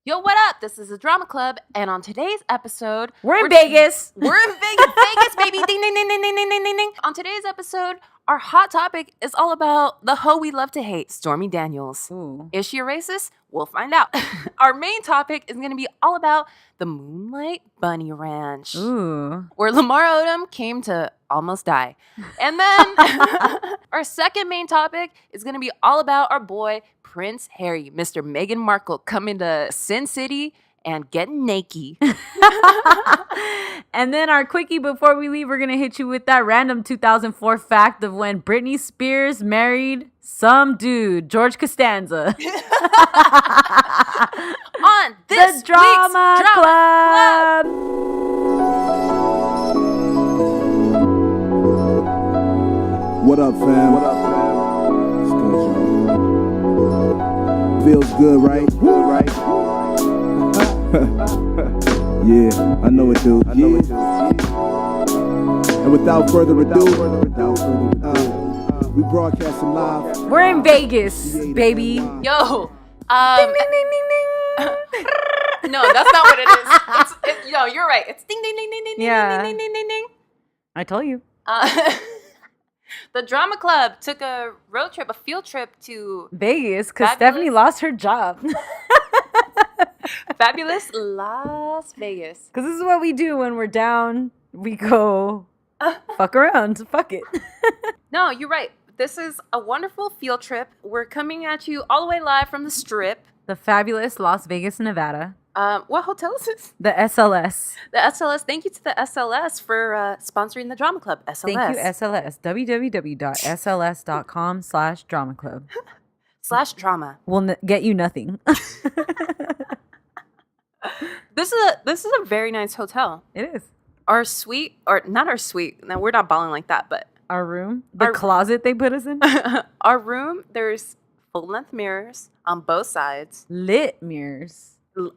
Yo, what up? This is the Drama Club, and on today's episode, we're in Vegas. We're in Vegas, baby. Ding, ding, ding, ding, ding, ding, ding, ding. On today's episode, our hot topic is all about the hoe we love to hate, Stormy Daniels. Ooh. Is she a racist? We'll find out. Our main topic is going to be all about the Moonlite Bunny Ranch, where Lamar Odom came to almost die. And then our second main topic is going to be all about our boy, Prince Harry, Mr. Meghan Markle, coming to Sin City and getting naked. And then our quickie before we leave, we're going to hit you with that random 2004 fact of when Britney Spears married some dude, George Costanza. On this the Drama Club. What up, fam? It's good, y'all. Feels good, right? Yeah, I know it do. And without further ado, we broadcasting live. We're in Vegas, baby. Yo. Ding, ding, ding, ding, ding. No, that's not what it is. No, you're right. It's ding, ding, ding, ding, ding, Yeah. ding, ding, ding, ding, ding. I told you. The Drama Club took a field trip to Vegas, because Stephanie lost her job. fabulous Las Vegas. Because this is what we do when we're down. We go fuck around. Fuck it. No, you're right. This is a wonderful field trip. We're coming at you all the way live from the Strip. The fabulous Las Vegas, Nevada. What hotel is this? The SLS. The SLS. Thank you to the SLS for sponsoring the Drama Club. SLS. Thank you, SLS. www.sls.com/drama club. /drama. We'll get you nothing. This is a very nice hotel. It is. Our suite, or not our suite. No, we're not balling like that, but Our room. The closet they put us in. our room, there's full-length mirrors on both sides. Lit mirrors.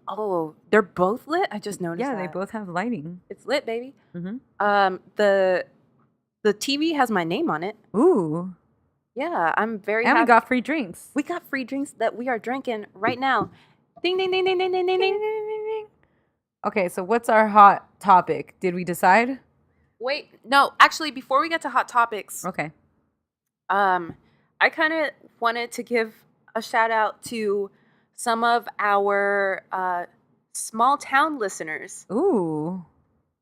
Oh, they're both lit? I just noticed Yeah, that. they both have lighting. It's lit, baby. Mm-hmm. The TV has my name on it. Ooh. Yeah, I'm very And happy. we got free drinks. We got free drinks that we are drinking right now. Ding, ding, ding, ding, ding, ding, ding, ding. Okay, so what's our hot topic? Did we decide? Wait, no, actually, before we get to hot topics, Okay. I kind of wanted to give a shout out to some of our small town listeners, Ooh.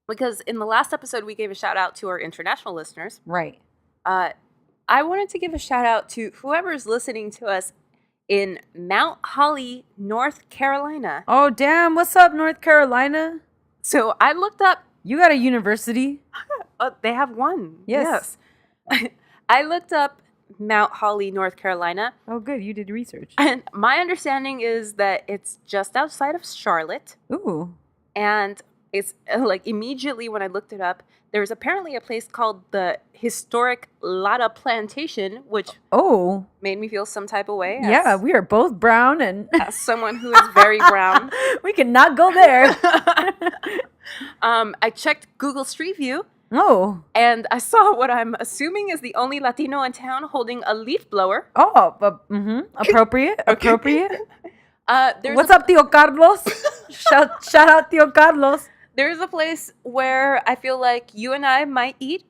because in the last episode we gave a shout out to our international listeners. Right. I wanted to give a shout out to whoever's listening to us in Mount Holly, North Carolina. Oh, damn. What's up, North Carolina? So I looked up. You got a university? They have one. Yes. I looked up Mount Holly, North Carolina. Oh, good. You did research. And my understanding is that it's just outside of Charlotte. Ooh. And it's like immediately when I looked it up, there's apparently a place called the Historic Lotta Plantation, which made me feel some type of way. Yeah, we are both brown and as someone who is very brown. We cannot go there. I checked Google Street View. Oh. And I saw what I'm assuming is the only Latino in town holding a leaf blower. Oh, appropriate. Appropriate. What's up, Tio Carlos? shout out, Tio Carlos. There's a place where I feel like you and I might eat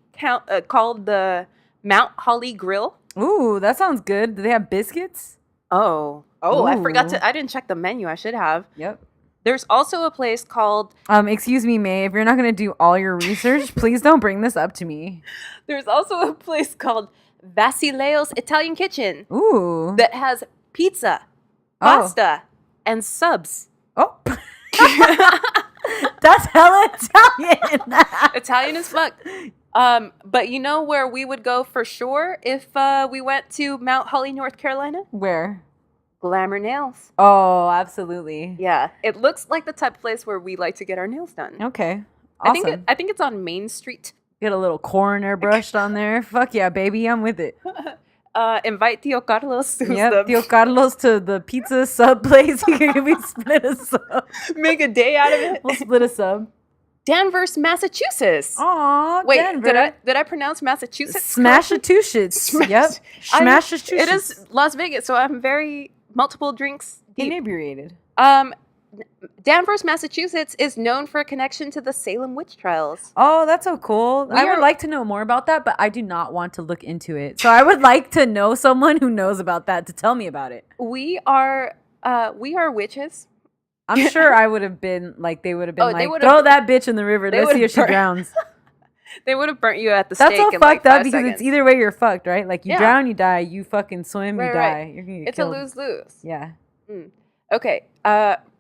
called the Mount Holly Grill. Ooh, that sounds good. Do they have biscuits? Oh, Ooh. I forgot I didn't check the menu. I should have. Yep. There's also a place called... excuse me, May, if you're not going to do all your research, please don't bring this up to me. There's also a place called Basileo's Italian Kitchen. Ooh. That has pizza, pasta, and subs. Oh. That's hella Italian. Italian as fuck. But you know where we would go for sure if we went to Mount Holly, North Carolina? Where? Glamour Nails. Oh, absolutely. Yeah, it looks like the type of place where we like to get our nails done. Okay, awesome. I think it's on Main Street. Get a little coroner brushed on there. Fuck yeah, baby, I'm with it. Invite Tio Carlos to Tio Carlos to the pizza sub place. He can we split a sub. Make a day out of it. We'll split a sub. Danvers, Massachusetts. Aw, wait, Denver. did I pronounce Massachusetts? Smassachusetts. Yep. Smassachusetts. It is Las Vegas, so I'm very multiple drinks deep. Inebriated. Danvers, Massachusetts is known for a connection to the Salem witch trials. Oh, that's so cool. I would like to know more about that, but I do not want to look into it. So I would like to know someone who knows about that to tell me about it. We are witches. I'm sure I would have been like, they would have been like, throw throw that bitch in the river. Let's see if she drowns. They would have burnt you at the stake. That's all in fucked like up 5 because seconds. it's either way you're fucked, right? Like you drown, you die. You fucking swim, you die. Right. You're gonna get it's killed. a lose-lose. Yeah. Okay.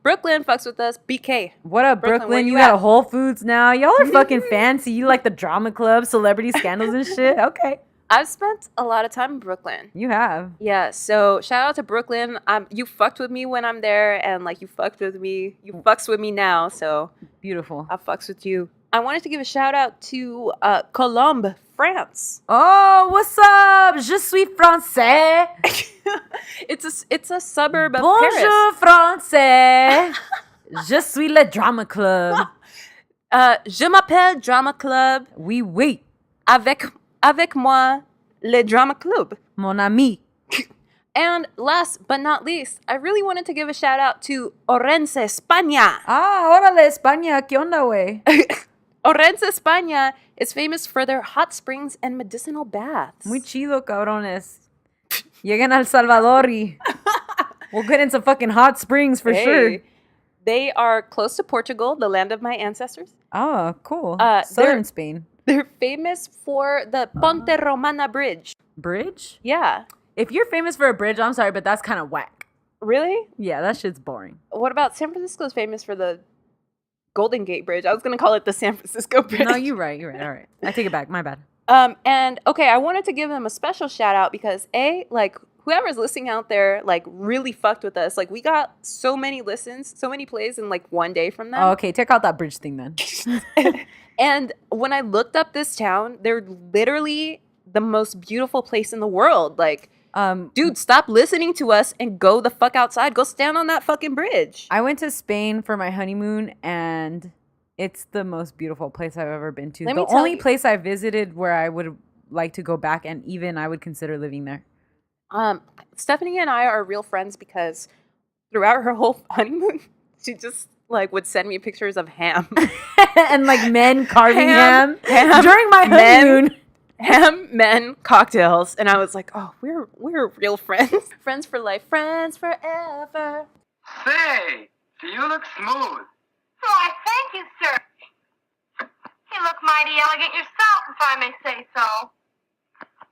Brooklyn fucks with us. BK. What up, Brooklyn? where You you got at? a Whole Foods now. Y'all are fucking fancy. You like the drama club, celebrity scandals and shit. Okay. I've spent a lot of time in Brooklyn. You have. Yeah, so shout out to Brooklyn. You fucked with me when I'm there, and like you fucked with me. You fucks with me now, so Beautiful. I fucks with you. I wanted to give a shout out to Colombes, France. Oh, what's up? Je suis français. It's a suburb of Bonjour, français. Je suis le drama club. Paris. Je m'appelle Drama Club. Oui. Avec moi, le Drama Club. Mon ami. And last but not least, I really wanted to give a shout out to Orense, España. Ah, órale, España. ¿Qué onda, güey? Orense, España is famous for their hot springs and medicinal baths. Muy chido, cabrones. Lleguen al Salvador y we'll get into fucking hot springs for sure. They are close to Portugal, the land of my ancestors. Oh, cool. Southern Spain. They're famous for the Ponte Romana Bridge. Bridge? Yeah. If you're famous for a bridge, I'm sorry, but that's kind of whack. Really? Yeah, that shit's boring. What about San Francisco's famous for the Golden Gate Bridge? I was going to call it the San Francisco Bridge. No, you're right. All right. I take it back. My bad. And okay, I wanted to give them a special shout out because like whoever's listening out there, like really fucked with us. Like we got so many listens, so many plays in like one day from them. Oh, okay, check out that bridge thing then. And when I looked up this town, they're literally the most beautiful place in the world. Like, dude, stop listening to us and go the fuck outside. Go stand on that fucking bridge. I went to Spain for my honeymoon and it's the most beautiful place I've ever been to. The only place I visited where I would like to go back and even I would consider living there. Stephanie and I are real friends because throughout her whole honeymoon, she just like would send me pictures of ham and like men carving ham during my honeymoon. Men, cocktails, and I was like, oh, we're real friends. Friends for life, friends forever. Say, you look smooth. Why, thank you, sir. You look mighty elegant yourself, if I may say so.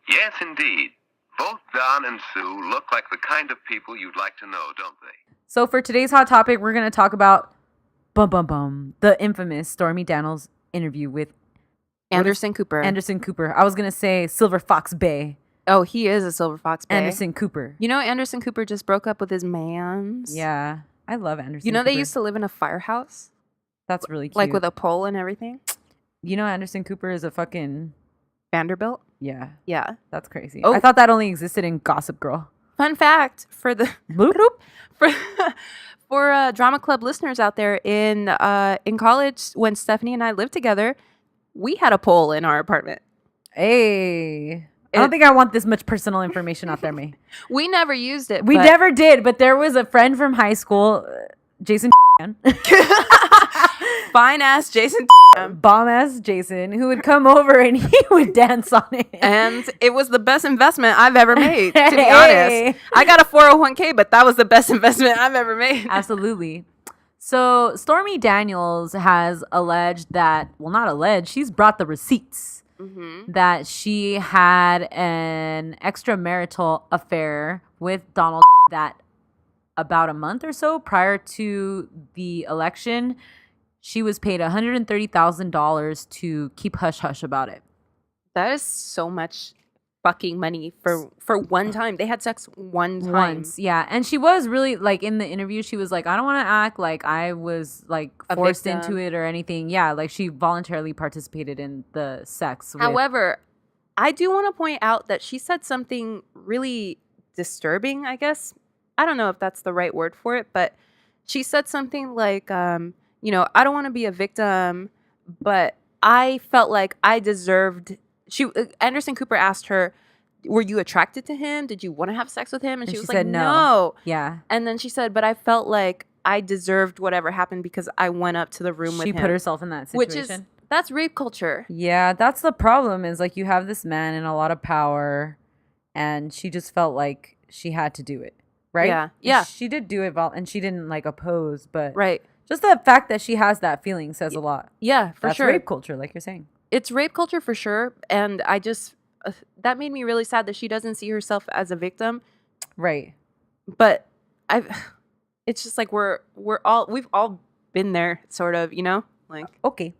Yes, indeed. Both Don and Sue look like the kind of people you'd like to know, don't they? So for today's hot topic, we're going to talk about the infamous Stormy Daniels interview with Anderson Cooper. I was going to say Silver Fox Bay. Oh, he is a Silver Fox Bay. Anderson Cooper. You know, Anderson Cooper just broke up with his mans. Yeah. I love Anderson You know, Cooper. they used to live in a firehouse. That's really cute. Like with a pole and everything. You know, Anderson Cooper is a fucking... Vanderbilt? Yeah. Yeah. That's crazy. Oh. I thought that only existed in Gossip Girl. Fun fact for the... For drama club listeners out there, in college, when Stephanie and I lived together, we had a pole in our apartment. Hey. I don't think I want this much personal information out there, May. We never used it. We never did, but there was a friend from high school, Jason fine ass Jason bomb ass Jason, who would come over and he would dance on it. And it was the best investment I've ever made, to be honest. I got a 401k, but that was the best investment I've ever made. Absolutely. So Stormy Daniels has alleged that, well, not alleged, she's brought the receipts that she had an extramarital affair with Donald that about a month or so prior to the election, she was paid $130,000 to keep hush-hush about it. That is so much fucking money for one time. They had sex one time. Once, yeah. And she was really, like, in the interview, she was like, I don't want to act like I was, like, forced into it or anything. Yeah, like, she voluntarily participated in the sex. However, I do want to point out that she said something really disturbing, I guess. I don't know if that's the right word for it, but she said something like, you know, I don't want to be a victim, but I felt like I deserved... Anderson Cooper asked her, were you attracted to him? Did you want to have sex with him? And she was like, said no. Yeah. And then she said, but I felt like I deserved whatever happened because I went up to the room with him. She put herself in that situation. That's rape culture. Yeah, that's the problem is like you have this man in a lot of power and she just felt like she had to do it, right? Yeah. Yeah. She did do it and she didn't like oppose, but right. Just the fact that she has that feeling says a lot. Yeah, for that's sure. Rape culture, like you're saying. It's rape culture for sure. And I just, that made me really sad that she doesn't see herself as a victim. Right. But it's just like we've all been there, sort of, you know? Like, okay.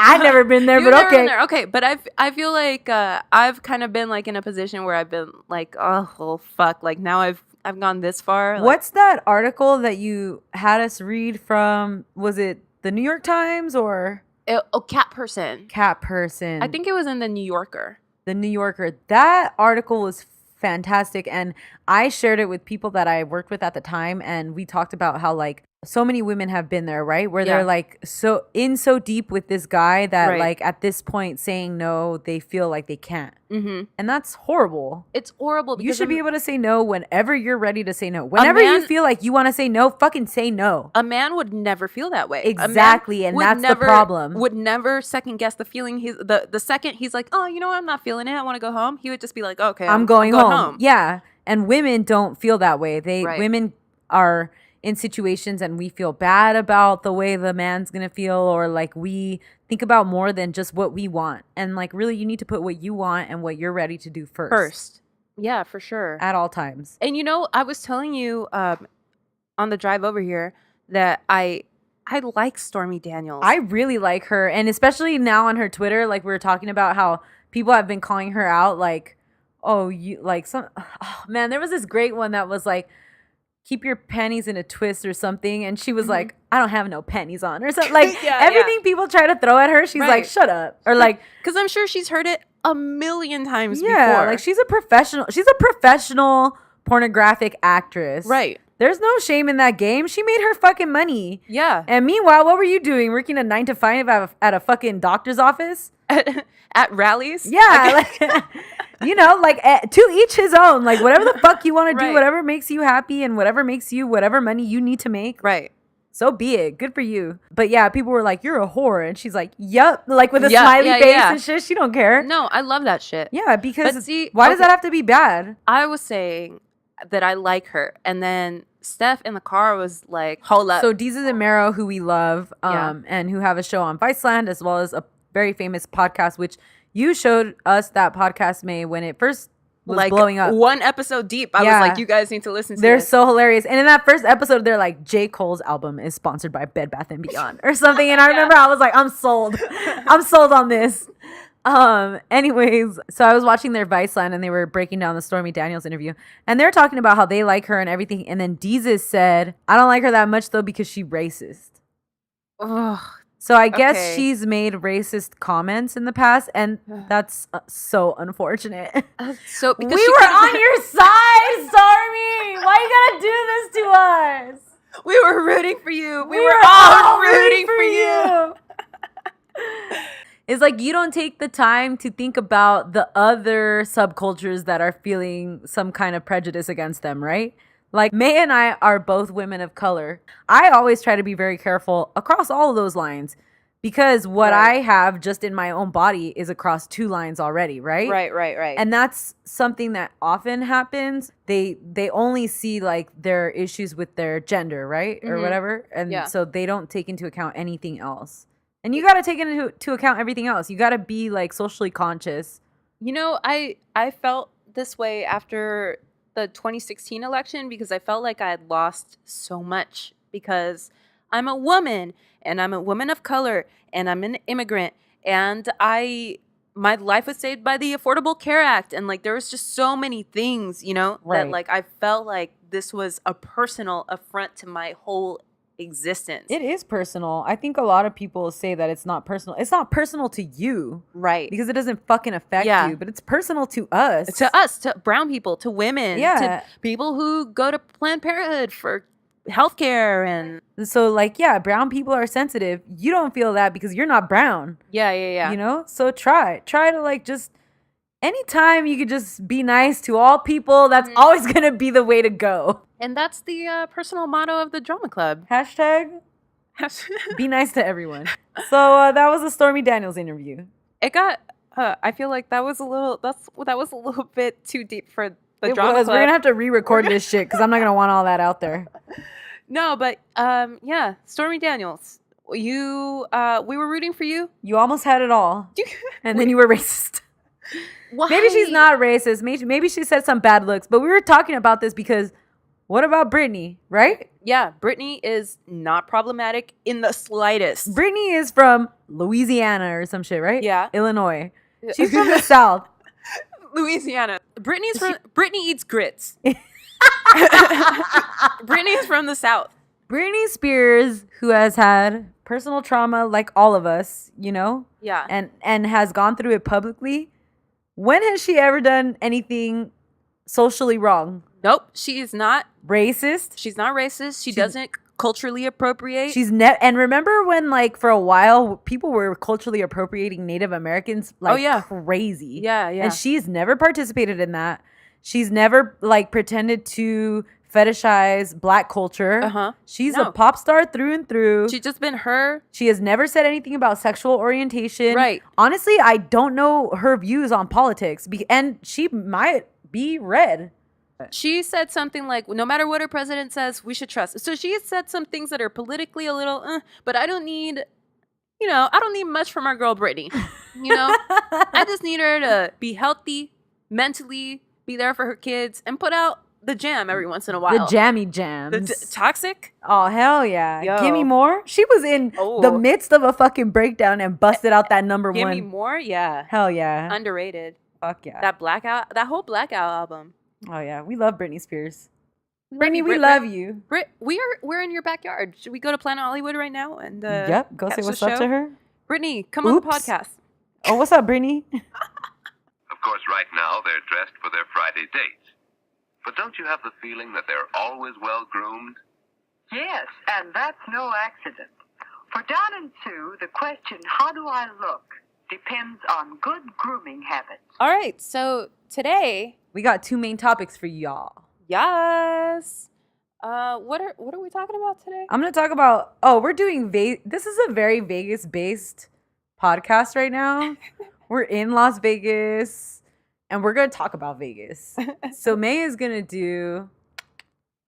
I've never been there, but okay. Okay, but I feel like I've kind of been like in a position where I've been like, oh well, fuck, like now I've gone this far. Like, what's that article that you had us read from? Was it the New York Times or Cat Person? Cat Person. I think it was in the New Yorker. The New Yorker. That article was fantastic, and I shared it with people that I worked with at the time, and we talked about how like so many women have been there, right? Where they're like so deep with this guy that like at this point saying no, they feel like they can't. Mm-hmm. And that's horrible. It's horrible. Because you should be able to say no whenever you're ready to say no. Whenever you feel like you want to say no, fucking say no. A man would never feel that way. Exactly, and that's the problem. Would never second guess the feeling. The second he's like, oh, you know what? I'm not feeling it. I want to go home. He would just be like, okay, I'm going home. Yeah, and women don't feel that way. Women are in situations and we feel bad about the way the man's gonna feel, or like we think about more than just what we want, and like really you need to put what you want and what you're ready to do first. Yeah, for sure, at all times. And you know, I was telling you on the drive over here that I like Stormy Daniels. I really like her, and especially now on her Twitter, like we were talking about how people have been calling her out, like, oh, you like some, oh, man, there was this great one that was like, keep your panties in a twist or something, and she was like, I don't have no panties on or something. Like everything people try to throw at her, she's like, shut up, or like, because I'm sure she's heard it a million times before. Like she's a professional pornographic actress, right? There's no shame in that game. She made her fucking money. Yeah. And meanwhile, what were you doing? Working a 9 to 5 at a fucking doctor's office? At rallies? Yeah. Like, you know, like to each his own. Like whatever the fuck you want to do, whatever makes you happy and whatever makes you, whatever money you need to make. Right. So be it. Good for you. But yeah, people were like, you're a whore. And she's like, yup. Like with a smiley face and shit. She don't care. No, I love that shit. Yeah, because why does that have to be bad? I was saying that I like her. And then Steph in the car was like, hold up. So Deezus and Mero, who we love, and who have a show on Viceland, as well as a very famous podcast, which you showed us that podcast, May, when it first was like blowing up. One episode deep. I was like, you guys need to listen to They're this. so hilarious. And in that first episode, they're like, J. Cole's album is sponsored by Bed Bath & Beyond or something. And I remember I was like, I'm sold. I'm sold on this. Anyways, so I was watching their Viceland and they were breaking down the Stormy Daniels interview, and they're talking about how they like her and everything. And then Deezus said, I don't like her that much though because she's racist. Ugh. So I guess she's made racist comments in the past, and that's so unfortunate. So because we were on your side, Stormy. Why you gotta do this to us? We were rooting for you. We were all rooting for you. It's like you don't take the time to think about the other subcultures that are feeling some kind of prejudice against them, right? Like May and I are both women of color. I always try to be very careful across all of those lines because what I have just in my own body is across 2 lines already, right? Right. And that's something that often happens. They only see like their issues with their gender, right? Or whatever. And so they don't take into account anything else. And you got to take into account everything else. You got to be like socially conscious. You know, I felt this way after the 2016 election because I felt like I had lost so much because I'm a woman and I'm a woman of color and I'm an immigrant and my life was saved by the Affordable Care Act, and like there was just so many things, you know, that like I felt like this was a personal affront to my whole existence. It is personal. I think a lot of people say that it's not personal. It's not personal to you. Right. Because it doesn't fucking affect you, but it's personal to us. To us, to brown people, to women, to people who go to Planned Parenthood for healthcare. And so like, brown people are sensitive. You don't feel that because you're not brown. Yeah. You know? So try to like just anytime you could just be nice to all people, that's always going to be the way to go. And that's the personal motto of the drama club. Hashtag be nice to everyone. So that was the Stormy Daniels interview. It got, I feel like that was a little bit too deep for the drama club. We're going to have to re-record this shit because I'm not going to want all that out there. No, but yeah, Stormy Daniels. We were rooting for you. You almost had it all. And then you were racist. Why? Maybe she's not racist. Maybe she said some bad looks. But we were talking about this because what about Britney, right? Yeah, Britney is not problematic in the slightest. Britney is from Louisiana or some shit, right? Yeah. Illinois. She's from the South. Louisiana. Britney eats grits. Britney's from the South. Britney Spears, who has had personal trauma like all of us, you know? Yeah. And has gone through it publicly. When has she ever done anything socially wrong? Nope. She is not racist. She's not racist. She doesn't culturally appropriate. And remember when, like, for a while, people were culturally appropriating Native Americans like crazy. Yeah, yeah. And she's never participated in that. She's never, like, pretended to fetishize black culture. Uh-huh. She's a pop star through and through. She's just been her. She has never said anything about sexual orientation. Right. Honestly, I don't know her views on politics. And she might be red. She said something like, no matter what her president says, we should trust. So she has said some things that are politically a little, but I don't need much from our girl Britney. You know, I just need her to be healthy, mentally, be there for her kids, and put out the jam every once in a while. The jammy jams. Toxic? Oh, hell yeah. Yo. Give me more. She was in the midst of a fucking breakdown and busted out that number Give one. me more? Yeah. Hell yeah. Underrated. Fuck yeah. That whole Blackout album. Oh yeah, we love Britney Spears. Britney, we love you. Brit, we're in your backyard. Should we go to Planet Hollywood right now and yep, go say what's up to her. Britney, come on the podcast. Oh, what's up, Britney? Of course, right now they're dressed for their Friday dates. But don't you have the feeling that they're always well groomed? Yes, and that's no accident. For Don and Sue, the question, how do I look, depends on good grooming habits. All right, so today we got two main topics for y'all. Yes. What are we talking about today? I'm going to talk about, we're doing, this is a very Vegas-based podcast right now. We're in Las Vegas, and we're going to talk about Vegas. So May is going to do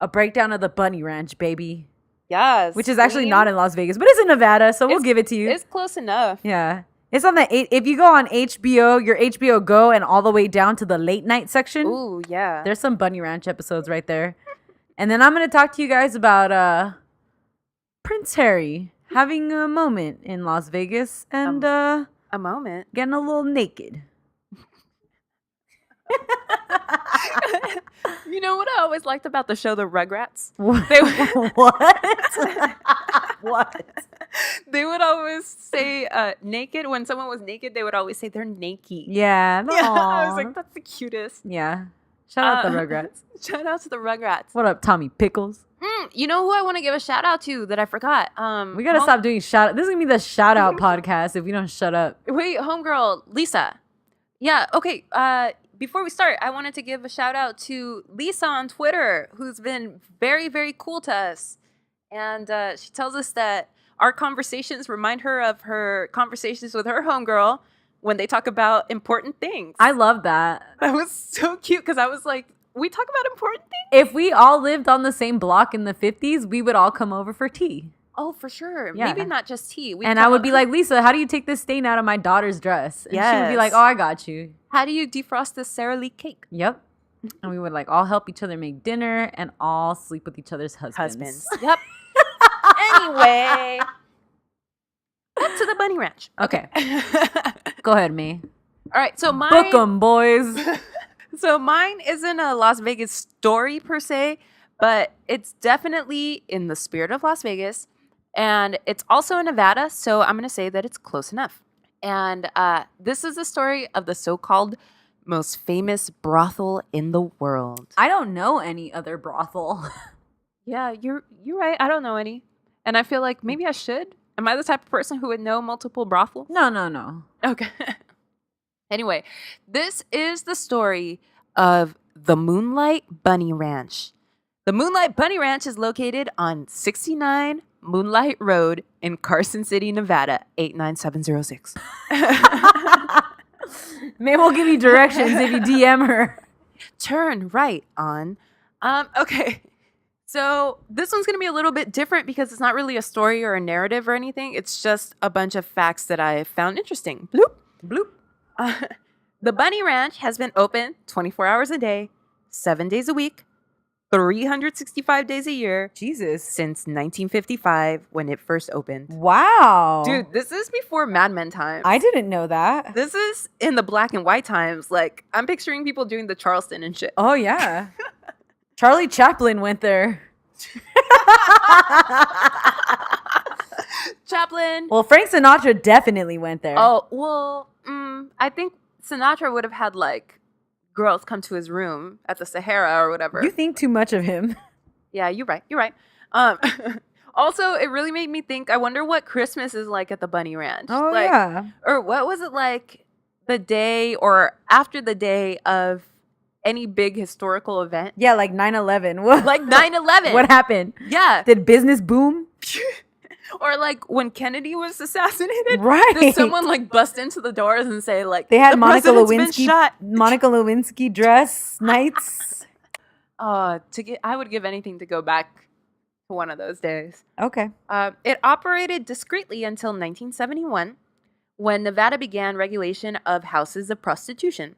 a breakdown of the Bunny Ranch, baby. Yes. Which is actually not in Las Vegas, but it's in Nevada, so we'll give it to you. It's close enough. Yeah. It's on if you go on HBO, your HBO Go, and all the way down to the late night section. Ooh, yeah. There's some Bunny Ranch episodes right there. And then I'm going to talk to you guys about Prince Harry having a moment in Las Vegas and a moment getting a little naked. You know what I always liked about the show The Rugrats? What? What? They would always say naked. When someone was naked, they would always say they're naked. Yeah. I was like, that's the cutest. Yeah. Shout out the Rugrats. Shout out to the Rugrats. What up, Tommy Pickles? You know who I want to give a shout out to that I forgot? We got to stop doing shout out. This is going to be the shout out podcast if we don't shut up. Wait, homegirl, Lisa. Yeah, okay. Before we start, I wanted to give a shout out to Lisa on Twitter, who's been very, very cool to us. And she tells us that our conversations remind her of her conversations with her homegirl when they talk about important things. I love that. That was so cute because I was like, we talk about important things? If we all lived on the same block in the 50s, we would all come over for tea. Oh, for sure. Yeah. Maybe not just tea. And I would be like, Lisa, how do you take this stain out of my daughter's dress? And she would be like, oh, I got you. How do you defrost this Sara Lee cake? Yep. And we would like all help each other make dinner and all sleep with each other's husbands. Yep. Anyway. Back to the Bunny Ranch. Okay. Go ahead, May. All right. So Book 'em, boys. So mine isn't a Las Vegas story per se, but it's definitely in the spirit of Las Vegas. And it's also in Nevada, so I'm going to say that it's close enough. And this is the story of the so-called most famous brothel in the world. I don't know any other brothel. Yeah, you're right. I don't know any. And I feel like maybe I should. Am I the type of person who would know multiple brothels? No. Okay. Anyway, this is the story of the Moonlite Bunny Ranch. The Moonlite Bunny Ranch is located on 69 Moonlight Road in Carson City, Nevada, 89706. Maybe we'll give you directions if you DM her. Turn right on. Okay. So this one's going to be a little bit different because it's not really a story or a narrative or anything. It's just a bunch of facts that I found interesting. Bloop. Bloop. The Bunny Ranch has been open 24 hours a day, 7 days a week, 365 days a year. Jesus. Since 1955 when it first opened. Wow. Dude, this is before Mad Men times. I didn't know that. This is in the black and white times. Like, I'm picturing people doing the Charleston and shit. Oh, yeah. Charlie Chaplin went there. Chaplin. Well, Frank Sinatra definitely went there. Oh, well, I think Sinatra would have had, like, girls come to his room at the Sahara or whatever. You think too much of him. Yeah, you're right. Also, it really made me think, I wonder what Christmas is like at the Bunny Ranch. Oh, like, yeah. Or what was it like the day or after the day of any big historical event? Yeah, like 9/11. Like 9/11. What happened? Yeah. Did business boom? Or like when Kennedy was assassinated. Right. Did someone like bust into the doors and say like, They had the Monica president's been Lewinsky shot? Monica Lewinsky dress nights. I would give anything to go back to one of those days. Okay. It operated discreetly until 1971, when Nevada began regulation of houses of prostitution.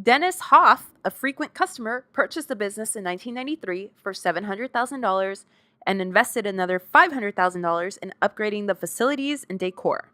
Dennis Hoff, a frequent customer, purchased the business in 1993 for $700,000 and invested another $500,000 in upgrading the facilities and decor.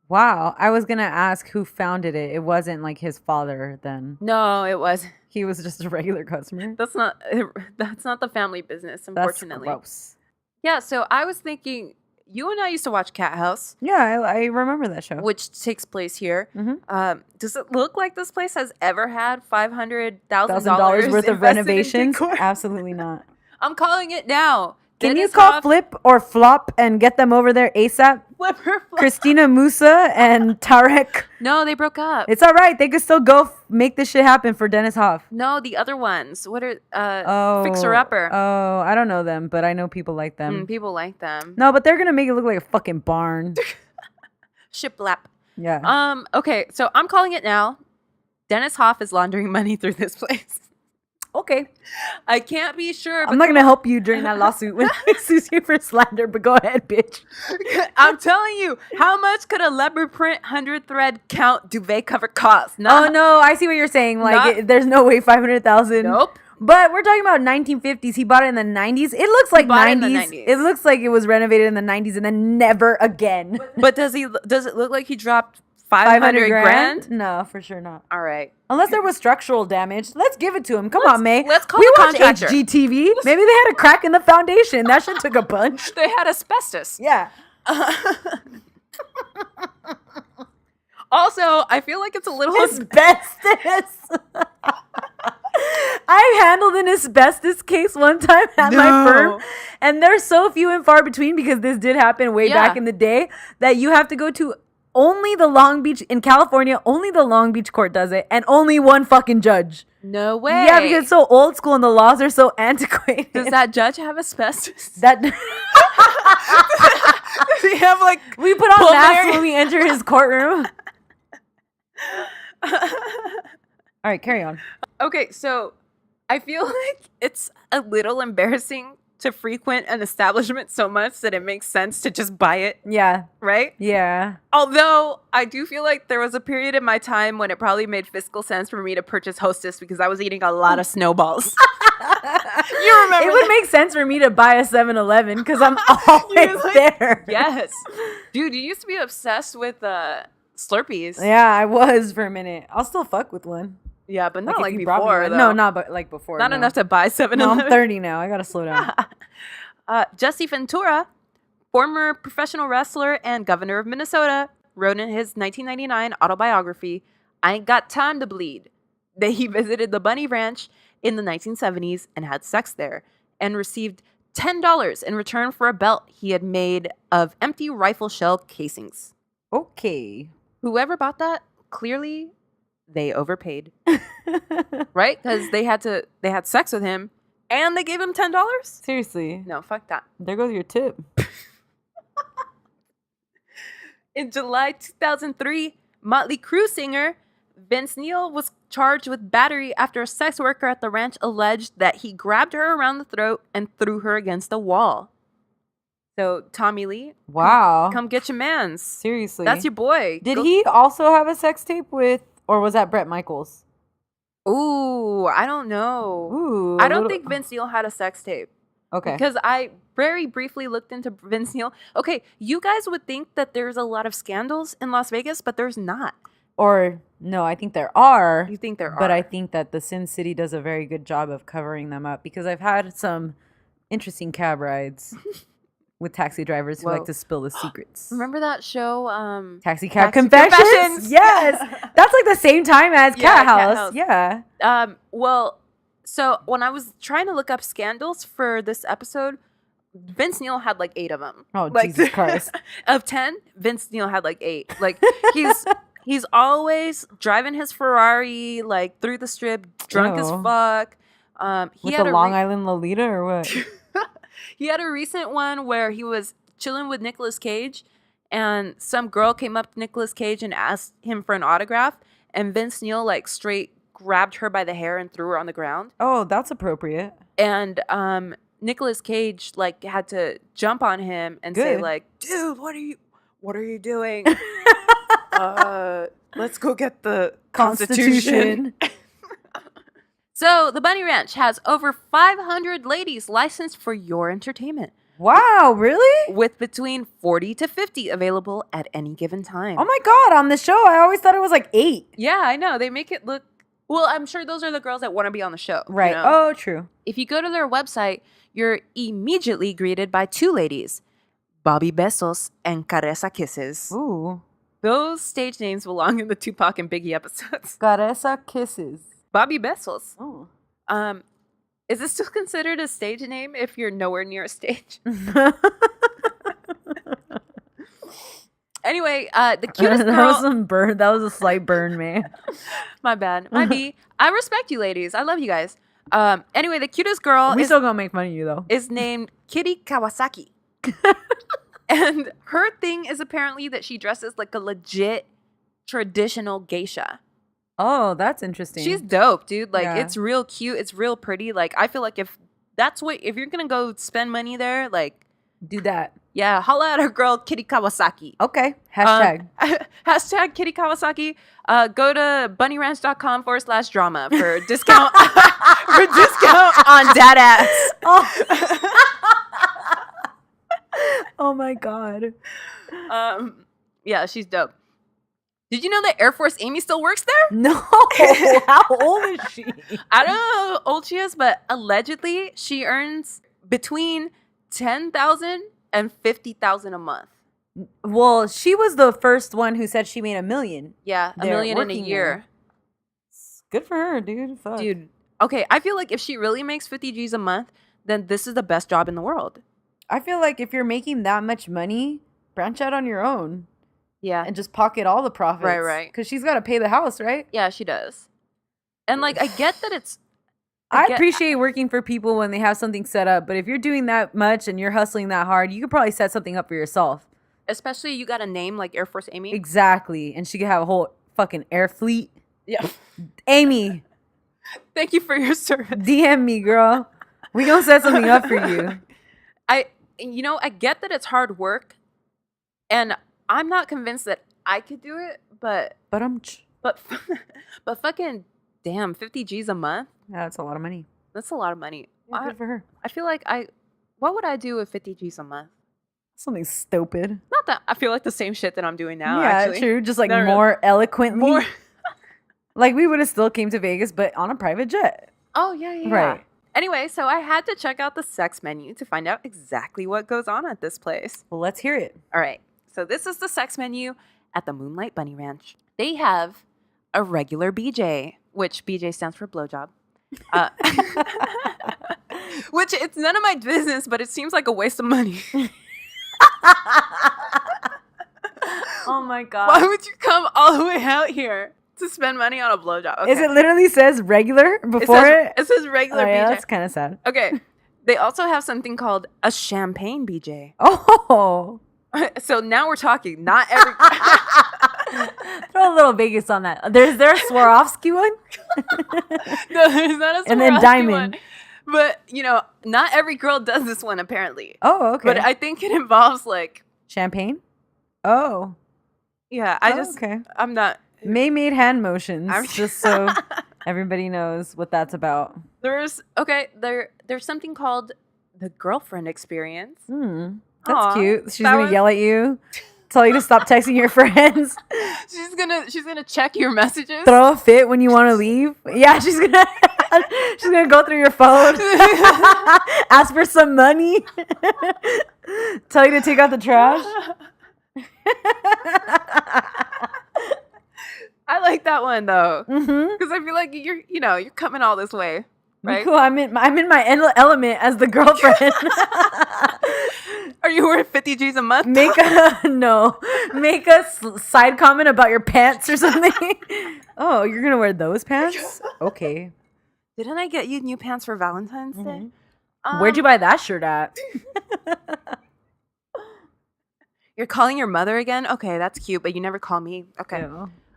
Wow. I was going to ask who founded it. It wasn't like his father then. No, it was. He was just a regular customer. That's not the family business, unfortunately. That's gross. Yeah, so I was thinking, you and I used to watch Cat House. Yeah, I remember that show. Which takes place here. Mm-hmm. Does it look like this place has ever had $500,000 worth of renovations? in decor? Absolutely not. I'm calling it now. Can Dennis you call Hoff, Flip or Flop and get them over there ASAP? Flip or Flop? Christina Musa and Tarek. No, they broke up. It's all right. They could still go make this shit happen for Dennis Hoff. No, the other ones. What are Fixer Upper? Oh, I don't know them, but I know people like them. People like them. No, but they're gonna make it look like a fucking barn. Shiplap. Yeah. Okay, so I'm calling it now. Dennis Hoff is laundering money through this place. Okay. I can't be sure. I'm not gonna help you during that lawsuit when I sue you for slander, but go ahead, bitch. I'm telling you, how much could a leopard print 100 thread count duvet cover cost? Oh no, I see what you're saying. Like, there's no way 500,000. Nope. But we're talking about 1950s. He bought it in the 90s. It looks like 90s. It looks like it was renovated in the 90s and then never again. But does it look like he dropped 500 grand? No, for sure not. All right. Unless there was structural damage. Let's give it to him. Come on, May. Let's call we the watch contractor. HGTV. Maybe they had a crack in the foundation. That shit took a punch. They had asbestos. Yeah. Also, I feel like it's a little asbestos. I handled an asbestos case one time at my firm, and they're so few and far between because this did happen way back in the day that you have to go to only the Long Beach in California. Only the Long Beach court does it, and only one fucking judge. No way. Yeah, because it's so old school and the laws are so antiquated. Does that judge have asbestos? That Does he have like we put on masks when we enter his courtroom. All right, carry on. Okay, so I feel like it's a little embarrassing to frequent an establishment so much that it makes sense to just buy it. Yeah. Right? Yeah. Although I do feel like there was a period in my time when it probably made fiscal sense for me to purchase Hostess because I was eating a lot of snowballs. You remember it would make sense for me to buy a 7-Eleven because I'm always there. Yes. Dude, you used to be obsessed with Slurpees. Yeah, I was for a minute. I'll still fuck with one. Yeah, but not like if you brought me before, one. though. No, not but like before. Not enough to buy 7-Eleven. No, I'm 30 now. I gotta slow down. Jesse Ventura, former professional wrestler and governor of Minnesota, wrote in his 1999 autobiography, "I ain't got time to bleed," that he visited the Bunny Ranch in the 1970s and had sex there and received $10 in return for a belt he had made of empty rifle shell casings. Okay. Whoever bought that clearly they overpaid. Right? Because they had sex with him and they gave him $10? Seriously. No, fuck that. There goes your tip. In July 2003, Motley Crue singer Vince Neil was charged with battery after a sex worker at the ranch alleged that he grabbed her around the throat and threw her against the wall. So, Tommy Lee, Wow. come get your mans. Seriously. That's your boy. Did he also have a sex tape with, or was that Bret Michaels? Ooh, I don't know. Ooh. I don't think Vince Neil had a sex tape. Okay. Because I very briefly looked into Vince Neil. Okay, you guys would think that there's a lot of scandals in Las Vegas, but there's not. Or, no, I think there are. You think there are. But I think that the Sin City does a very good job of covering them up because I've had some interesting cab rides with taxi drivers who like to spill the secrets. Remember that show? Taxi Cab Taxi Confessions? Yes. That's like the same time as Cat Cat House. Yeah. Well, so when I was trying to look up scandals for this episode, Vince Neil had like 8 of them. Oh, like, Jesus Christ. Of 10, Vince Neil had like 8. Like he's always driving his Ferrari like through the strip, drunk as fuck. With the Long Island Lolita or what? He had a recent one where he was chilling with Nicolas Cage and some girl came up to Nicolas Cage and asked him for an autograph and Vince Neil like straight grabbed her by the hair and threw her on the ground. Oh, that's appropriate. And Nicolas Cage like had to jump on him and say like, "Dude, what are you doing? Let's go get the Constitution." So, the Bunny Ranch has over 500 ladies licensed for your entertainment. Wow, really? With between 40 to 50 available at any given time. Oh my God, on the show, I always thought it was like 8. Yeah, I know. They make it look... Well, I'm sure those are the girls that want to be on the show. Right. You know? Oh, true. If you go to their website, you're immediately greeted by 2 ladies, Bobby Besos and Caressa Kisses. Ooh. Those stage names belong in the Tupac and Biggie episodes. Caressa Kisses. Bobby Besos. Oh. Is this still considered a stage name if you're nowhere near a stage? Anyway, the cutest girl... That was a slight burn, man. My bad. My B. I respect you ladies. I love you guys. Anyway, the cutest girl We still gonna make fun of you, though. is named Kitty Kawasaki. And her thing is apparently that she dresses like a legit traditional geisha. Oh, that's interesting. She's dope, dude. Like, Yeah. it's real cute. It's real pretty. Like, I feel like if you're gonna go spend money there, like, do that. yeah, holla at her girl, Kitty Kawasaki. Okay. Hashtag. Hashtag Kitty Kawasaki. Go to bunnyranch.com/drama for discount on dad ass. Oh my God. Yeah, she's dope. Did you know that Air Force Amy still works there? No. How old is she? I don't know how old she is, but allegedly she earns between $10,000 and $50,000 a month. Well, she was the first one who said she made $1 million. Yeah, $1 million in a year. Good for her, dude. Fuck. Dude, okay, I feel like if she really makes 50 G's a month, then this is the best job in the world. I feel like if you're making that much money, branch out on your own. Yeah. And just pocket all the profits. Right. Because she's got to pay the house, right? Yeah, she does. And, like, I get that it's... I appreciate working for people when they have something set up, but if you're doing that much and you're hustling that hard, you could probably set something up for yourself. Especially you got a name like Air Force Amy. Exactly. And she could have a whole fucking air fleet. Yeah. Amy. Thank you for your service. DM me, girl. We gonna set something up for you. I get that it's hard work, and I'm not convinced that I could do it, but fucking damn, 50 G's a month? Yeah, that's a lot of money. That's a lot of money. Yeah, good for her. I feel like what would I do with 50 G's a month? Something stupid. Not that I feel like the same shit that I'm doing now. Yeah, actually. true. Just like No, more eloquently. More. Like we would have still came to Vegas, but on a private jet. Oh, yeah. Right. Anyway, so I had to check out the sex menu to find out exactly what goes on at this place. Well, let's hear it. All right. So this is the sex menu at the Moonlite Bunny Ranch. They have a regular BJ, which BJ stands for blowjob. Which it's none of my business, but it seems like a waste of money. Oh my God. Why would you come all the way out here to spend money on a blowjob. Okay. Is it literally says regular before it? It says regular BJ. Yeah, that's kind of sad. Okay. They also have something called a champagne BJ. Oh. So now we're talking. Not every. Throw a little Vegas on that. Is there a Swarovski one? No, there's not a Swarovski And then diamond. one. But, not every girl does this one, apparently. Oh, okay. But I think it involves, like... Champagne? Oh. Yeah, okay. I'm not... May made hand motions, just so everybody knows what that's about. There's something called the girlfriend experience. That's cute. She's going to yell at you, tell you to stop texting your friends. She's gonna check your messages. Throw a fit when you want to leave. Yeah, she's gonna go through your phone, ask for some money, tell you to take out the trash. I like that one though, because I feel like you're coming all this way, right? Cool. I'm in my element as the girlfriend. Are you worth 50 G's a month? Make a side comment about your pants or something. Oh, you're gonna wear those pants? Okay. Didn't I get you new pants for Valentine's Day? Where'd you buy that shirt at? You're calling your mother again? Okay, that's cute, but you never call me. Okay.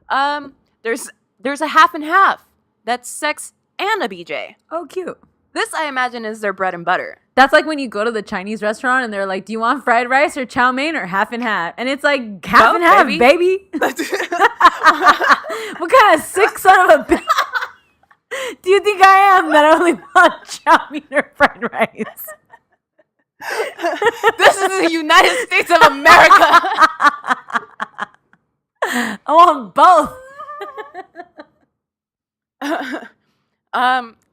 Yeah. There's a half and half. That's sex and a BJ. Oh, cute. This, I imagine, is their bread and butter. That's like when you go to the Chinese restaurant and they're like, do you want fried rice or chow mein or half and half? And it's like, half and half, baby. What kind of sick son of a bitch do you think I am that I only want chow mein or fried rice? This is the United States of America. I want both.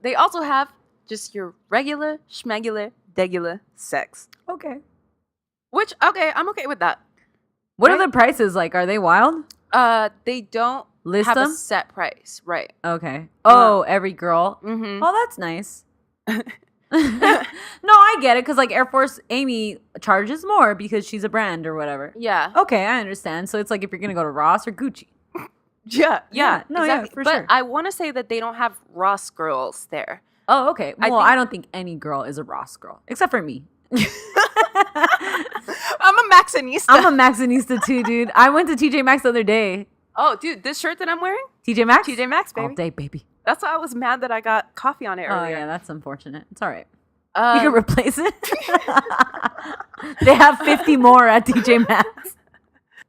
They also have just your regular, schmegular, degular sex. Okay. Which, okay, I'm okay with that. What are the prices like? Are they wild? They don't List have them? a set price, right? Okay. Oh, every girl. Mm-hmm. Oh, that's nice. No, I get it, because like Air Force Amy charges more because she's a brand or whatever. Yeah. Okay, I understand. So it's like if you're gonna go to Ross or Gucci. Yeah. No, exactly. yeah, for but sure. I want to say that they don't have Ross girls there. Oh, okay. Well, I think- don't think any girl is a Ross girl except for me. I'm a Maxinista. I'm a Maxinista too, dude. I went to TJ Maxx the other day. Oh, dude, this shirt that I'm wearing? TJ Maxx? TJ Maxx, baby. All day, baby. That's why I was mad that I got coffee on it Oh, earlier. yeah, that's unfortunate. It's all right. You can replace it. They have 50 more at TJ Maxx.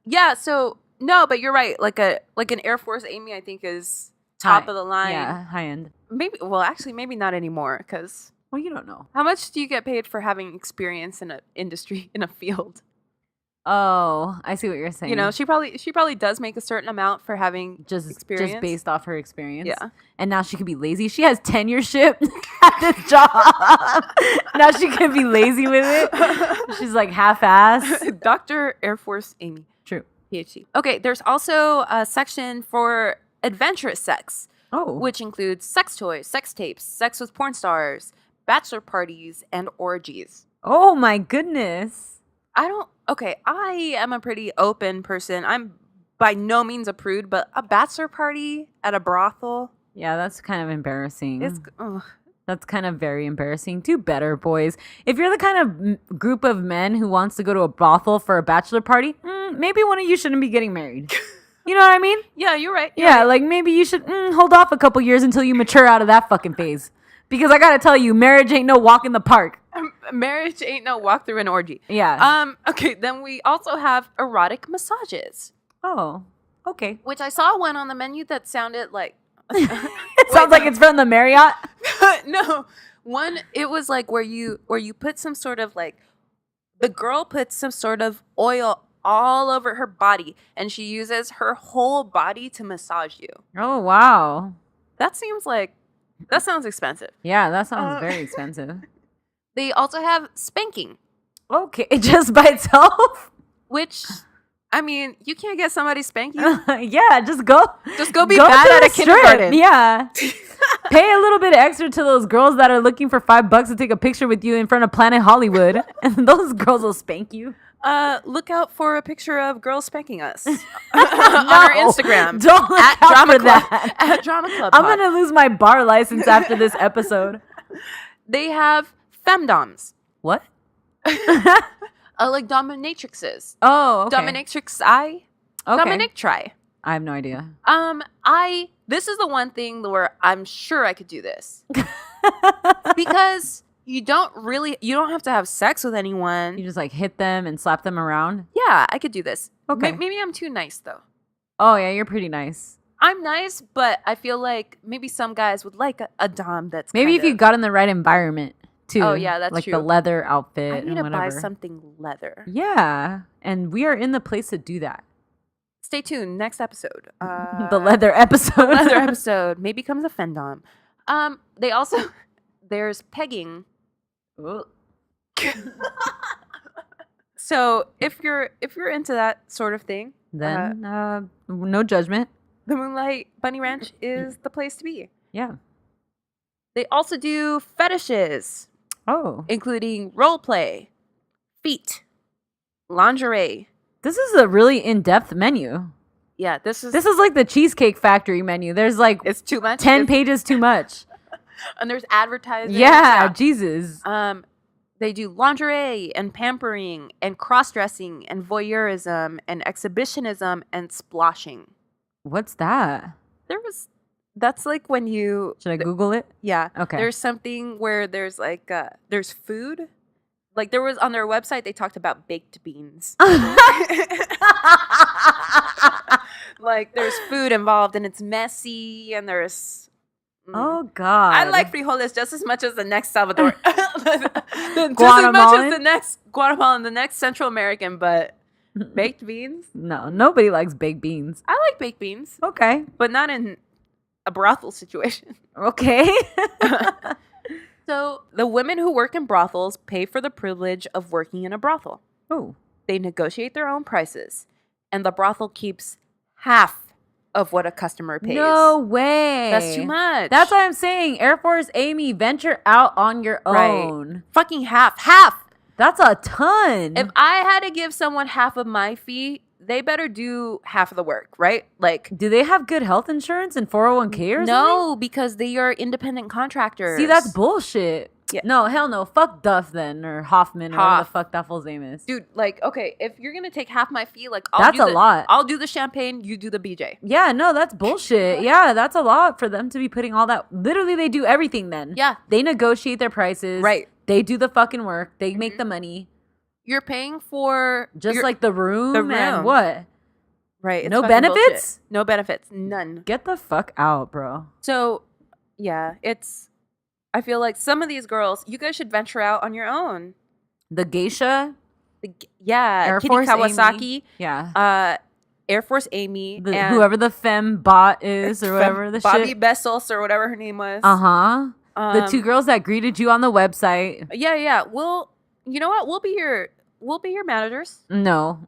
Yeah, so no, but you're right. Like an Air Force Amy, I think is top of the line. Yeah, high end. Maybe not anymore. Because Well, you don't know. how much do you get paid for having experience in an industry in a field? Oh, I see what you're saying. You know, she probably does make a certain amount for having experience. Just based off her experience. Yeah. And now she can be lazy. She has tenureship at this job. Now she can be lazy with it. She's like half-ass. Dr. Air Force Amy. True. PhD. Okay, there's also a section for adventurous sex, Oh. which includes sex toys, sex tapes, sex with porn stars, bachelor parties, and orgies. Oh my goodness. I am a pretty open person. I'm by no means a prude, but a bachelor party at a brothel, Yeah, that's kind of embarrassing. ugh. That's kind of very embarrassing. Do better, boys. If you're the kind of group of men who wants to go to a brothel for a bachelor party, maybe one of you shouldn't be getting married. You know what I mean? Yeah, you're right. Yeah, like maybe you should hold off a couple years until you mature out of that fucking phase. Because I gotta tell you, marriage ain't no walk in the park. Marriage ain't no walk through an orgy. Yeah. Okay, then we also have erotic massages, Oh, okay. which I saw one on the menu that sounded like It sounds like it's from the Marriott. no. One, it was like where you put some sort of like, the girl puts some sort of oil all over her body and she uses her whole body to massage you. Oh, wow. That sounds expensive. Yeah, that sounds very expensive. They also have spanking, Okay, just by itself? which, I mean, you can't get somebody spank you. Yeah, just go Just go be bad to at the a kindergarten. strip. Yeah. Pay a little bit extra to those girls that are looking for $5 to take a picture with you in front of Planet Hollywood, and those girls will spank you. Look out for a picture of girls spanking us on our Instagram. Don't look at out Drama for Club, that. At Drama Club. I'm gonna lose my bar license after this episode. They have femdoms. What? Like dominatrixes. Oh, okay. Dominatrix I. Okay. Dominic try. I have no idea. This is the one thing where I'm sure I could do this. Because you don't have to have sex with anyone. You just like hit them and slap them around? Yeah, I could do this. Okay. Maybe I'm too nice though. Oh yeah, you're pretty nice. I'm nice, but I feel like maybe some guys would like a dom that's maybe if you got in the right environment too. Oh yeah, that's like true. the leather outfit. I need and to buy whatever. something leather. Yeah, and we are in the place to do that. Stay tuned. Next episode. The leather episode. Leather episode. Maybe comes a fendom. They also there's pegging. So if you're into that sort of thing, then no judgment. The Moonlight Bunny Ranch is the place to be. Yeah. They also do fetishes. Oh. Including role play, feet, lingerie. This is a really in-depth menu. Yeah, this is like the Cheesecake Factory menu. There's like it's too much. 10 pages too much. And there's advertising. Yeah, Jesus. They do lingerie and pampering and cross-dressing and voyeurism and exhibitionism and splashing. What's that? That's like when you... Should I Google it? Yeah. Okay. There's something where there's like, there's food. Like there was on their website, they talked about baked beans. Like there's food involved and it's messy and there's... Oh God! I like frijoles just as much as the next Salvador, just as Guatemalan? much as the next Guatemalan, the next Central American. But baked beans? No, nobody likes baked beans. I like baked beans. Okay, but not in a brothel situation. Okay. So the women who work in brothels pay for the privilege of working in a brothel. Oh, they negotiate their own prices, and the brothel keeps half of what a customer pays. No way. That's too much. That's what I'm saying. Air Force Amy, venture out on your own. Right. Fucking half. That's a ton. If I had to give someone half of my fee, they better do half of the work, right? Like, do they have good health insurance and 401k or something? No, because they are independent contractors. See, that's bullshit. Yeah. No, hell no. Fuck Duff then, or Hoffman, or whatever the fuck that fool's name is. Dude, like, okay, if you're gonna take half my fee, like, that's a lot. I'll do the champagne, you do the BJ. Yeah, no, that's bullshit. Yeah, that's a lot for them to be putting all that. Literally, they do everything then. Yeah. They negotiate their prices. Right. They do the fucking work. They make the money. You're paying for... Just like the room and what? Right. No benefits? Bullshit. No benefits. None. Get the fuck out, bro. So, yeah, it's... I feel like some of these girls, you guys should venture out on your own. The geisha? Air Kitty Force Kawasaki. Amy. Yeah. Air Force Amy. And whoever the femme bot is or whatever the Bobby shit. Bessos or whatever her name was. Uh-huh. The two girls that greeted you on the website. Yeah. Well, you know what? We'll be your managers. No.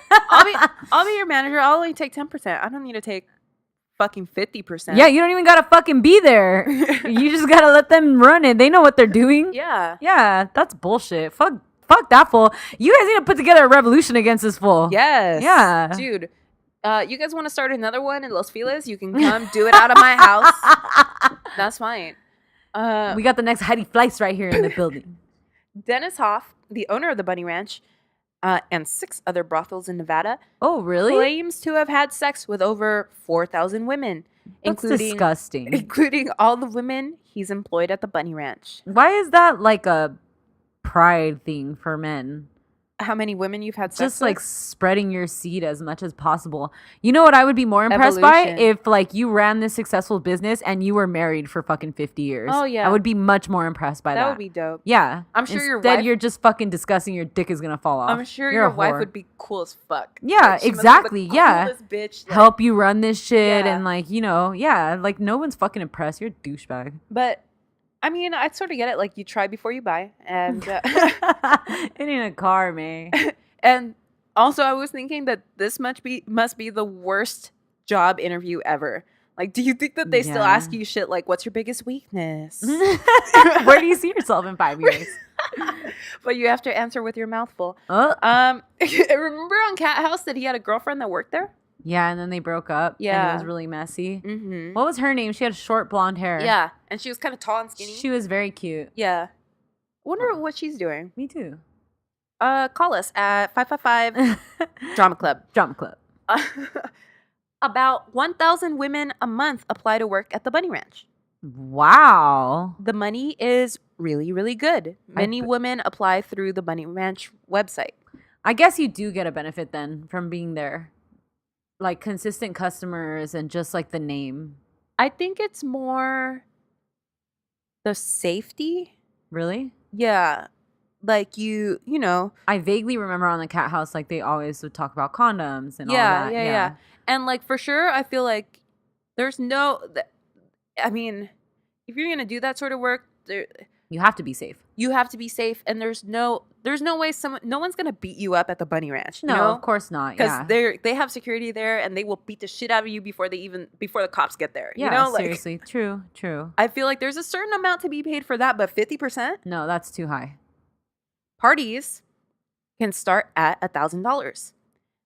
I'll be your manager. I'll only take 10%. I don't need to take fucking 50%. Yeah, you don't even gotta fucking be there. You just gotta let them run it. They know what they're doing. Yeah, that's bullshit. Fuck that fool. You guys need to put together a revolution against this fool. Yes. Yeah. Dude, you guys want to start another one in Los Feliz? You can come do it out of my house. That's fine. We got the next Heidi Fleiss right here in the building. Dennis Hoff, the owner of the Bunny Ranch, and 6 other brothels in Nevada. Oh, really? Claims to have had sex with over 4,000 women. That's disgusting. Including all the women he's employed at the Bunny Ranch. Why is that like a pride thing for men? How many women you've had sex Just with? like spreading your seed as much as possible. You know what I would be more impressed by? If like you ran this successful business and you were married for fucking 50 years. Oh, yeah. I would be much more impressed by that. That would be dope. Yeah. I'm sure your Instead, wife... you're just fucking disgusting. Your dick is going to fall off. I'm sure You're your a wife whore. would be cool as fuck. Yeah, Like, she exactly. must be the Yeah. coolest bitch. Like, help you run this shit Yeah. and like, you know, yeah, like no one's fucking impressed. You're a douchebag. But... I mean, I sort of get it. Like, you try before you buy. And it ain't a car, man. And also, I was thinking that this must be the worst job interview ever. Like, do you think that they still ask you shit like, what's your biggest weakness? Where do you see yourself in 5 years? But you have to answer with your mouth full. Remember on Cat House that he had a girlfriend that worked there? Yeah, and then they broke up. Yeah. And it was really messy. Mm-hmm. What was her name? She had short blonde hair. Yeah, and she was kind of tall and skinny. She was very cute. Yeah. Wonder what she's doing. Me too. Call us at 555 Drama Club. Drama Club. About 1,000 women a month apply to work at the Bunny Ranch. Wow. The money is really, really good. Many women apply through the Bunny Ranch website. I guess you do get a benefit then from being there. Like consistent customers and just like the name. I think it's more the safety. Really? Yeah. Like you know. I vaguely remember on the Cat House, like they always would talk about condoms and all that. Yeah. And like for sure, I feel like there's no, I mean, if you're going to do that sort of work, you have to be safe. You have to be safe. And there's no way no one's going to beat you up at the Bunny Ranch. No, you know? of course not. Because they have security there and they will beat the shit out of you before the cops get there. Yeah, you know? seriously. True. I feel like there's a certain amount to be paid for that, but 50%? No, that's too high. Parties can start at $1,000.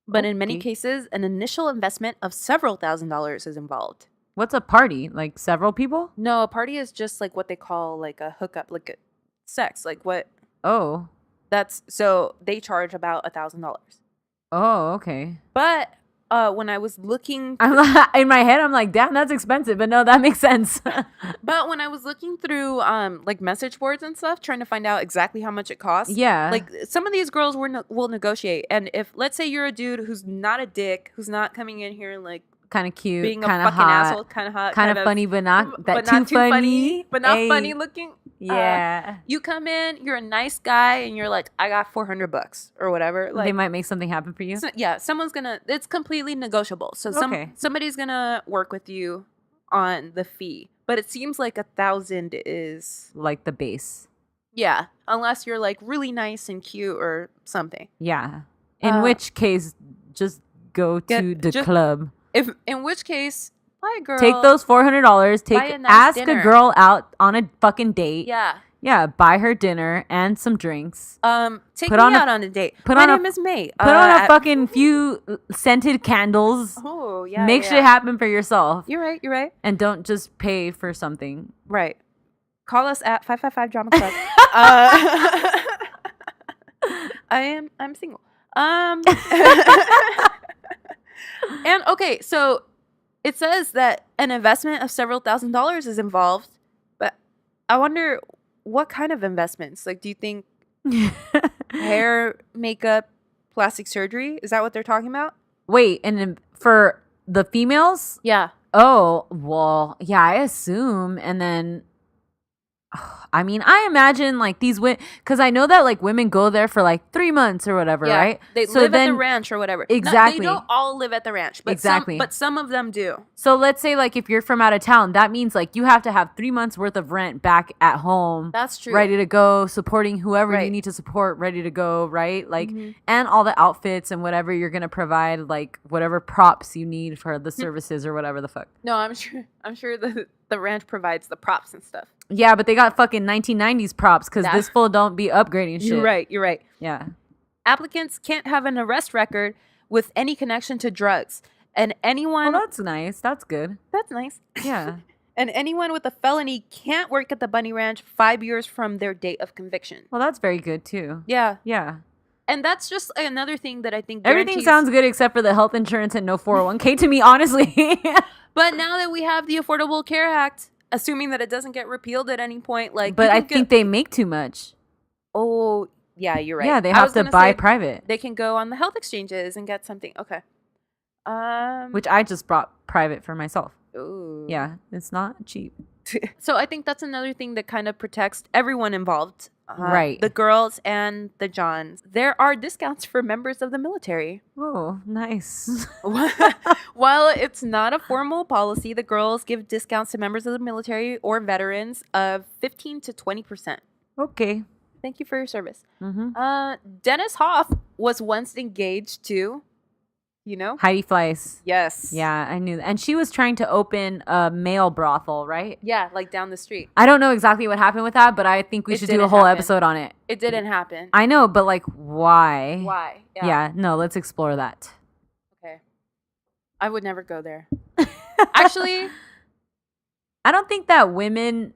But in many cases, an initial investment of several $1,000s is involved. What's a party? Like several people? No, a party is just like what they call like a hookup, like a sex. Like what? Oh. So they charge about $1,000. Oh, okay. But when I was looking in my head, I'm like, damn, that's expensive. But no, that makes sense. But when I was looking through like message boards and stuff, trying to find out exactly how much it costs. Yeah. Like some of these girls will negotiate. And if, let's say you're a dude who's not a dick, who's not coming in here and like kind of cute, being a kind fucking of hot, asshole, kind of hot, kind of funny, but not too funny, but not funny looking. Yeah. You come in, you're a nice guy, and you're like, I got $400 or whatever. Like, they might make something happen for you. So, yeah, it's completely negotiable. So somebody's gonna work with you on the fee, but it seems like 1,000 is like the base. Yeah, unless you're like really nice and cute or something. Yeah. In which case, just go to the club. In which case, buy a girl. Take those $400. Ask dinner. a girl out on a fucking date. Yeah. Yeah. Buy her dinner and some drinks. Take me out on a date. My name is May. Put on a fucking few scented candles. Oh yeah. Make shit happen for yourself. You're right. And don't just pay for something. Right. Call us at 555 Drama Club. I'm single. And okay, so it says that an investment of several $1,000s is involved, but I wonder what kind of investments? Like, do you think hair, makeup, plastic surgery? Is that what they're talking about? Wait, and for the females? Yeah. Oh, well, yeah, I assume. And then, I mean, I imagine like these women, because I know that like women go there for like 3 months or whatever, right? They live at the ranch or whatever. Exactly. They don't all live at the ranch, but some of them do. So let's say like if you're from out of town, that means like you have to have 3 months worth of rent back at home. That's true. Ready to go, supporting whoever you need to support, ready to go, right? Like, and all the outfits and whatever you're going to provide, like whatever props you need for the services or whatever the fuck. No, I'm sure the ranch provides the props and stuff. Yeah, but they got fucking 1990s props because this fool don't be upgrading shit. You're right. Yeah. Applicants can't have an arrest record with any connection to drugs. And anyone... Oh, that's nice. That's good. That's nice. Yeah. And anyone with a felony can't work at the Bunny Ranch 5 years from their date of conviction. Well, that's very good, too. Yeah. Yeah. And that's just another thing that I think everything sounds good except for the health insurance and no 401k to me, honestly. But now that we have the Affordable Care Act, assuming that it doesn't get repealed at any point, like... But I think they make too much. Oh, yeah, you're right. Yeah, they have to buy private. They can go on the health exchanges and get something. Okay. Which I just brought private for myself. Ooh. Yeah, it's not cheap. So I think that's another thing that kind of protects everyone involved. Right. The girls and the Johns. There are discounts for members of the military. Oh, nice. While it's not a formal policy, the girls give discounts to members of the military or veterans of 15 to 20%. Okay. Thank you for your service. Mm-hmm. Dennis Hoff was once engaged to You know? Heidi Fleiss. Yes. Yeah, I knew that. And she was trying to open a male brothel, right? Yeah, like down the street. I don't know exactly what happened with that, but I think we should do a whole episode on it. It didn't happen. I know, but like, why? Why? Yeah, no, let's explore that. Okay. I would never go there. Actually, I don't think that women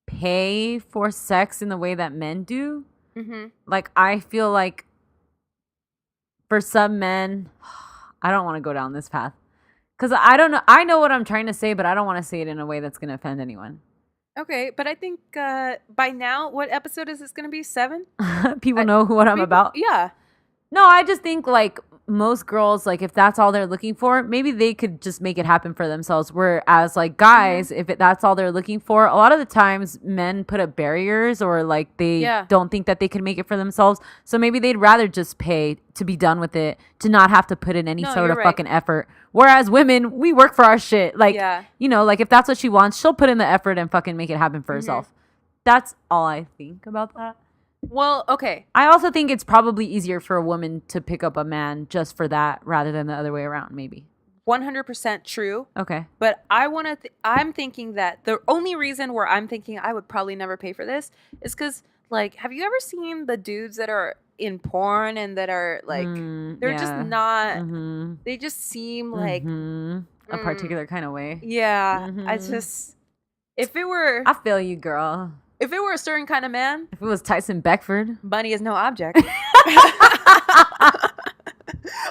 pay for sex in the way that men do. Like, I feel like for some men, I don't want to go down this path because I don't know. I know what I'm trying to say, but I don't want to say it in a way that's going to offend anyone. okay, but I think by now, what episode is this going to be? 7? People know what I'm about. Yeah. No, I just think like most girls, like if that's all they're looking for, maybe they could just make it happen for themselves. Whereas like guys, if that's all they're looking for, a lot of the times men put up barriers or like they don't think that they can make it for themselves. So maybe they'd rather just pay to be done with it, to not have to put in any sort of fucking effort. Whereas women, we work for our shit. Like, you know, like if that's what she wants, she'll put in the effort and fucking make it happen for herself. That's all I think about that. Well, okay. I also think it's probably easier for a woman to pick up a man just for that rather than the other way around, maybe. 100% true. Okay. But I'm thinking that the only reason where I'm thinking I would probably never pay for this is because, like, have you ever seen the dudes that are in porn and that are, like, they're just not, they just seem like a particular kind of way. Yeah. I just, if it were. I feel you, girl. If it were a certain kind of man. If it was Tyson Beckford. Money is no object.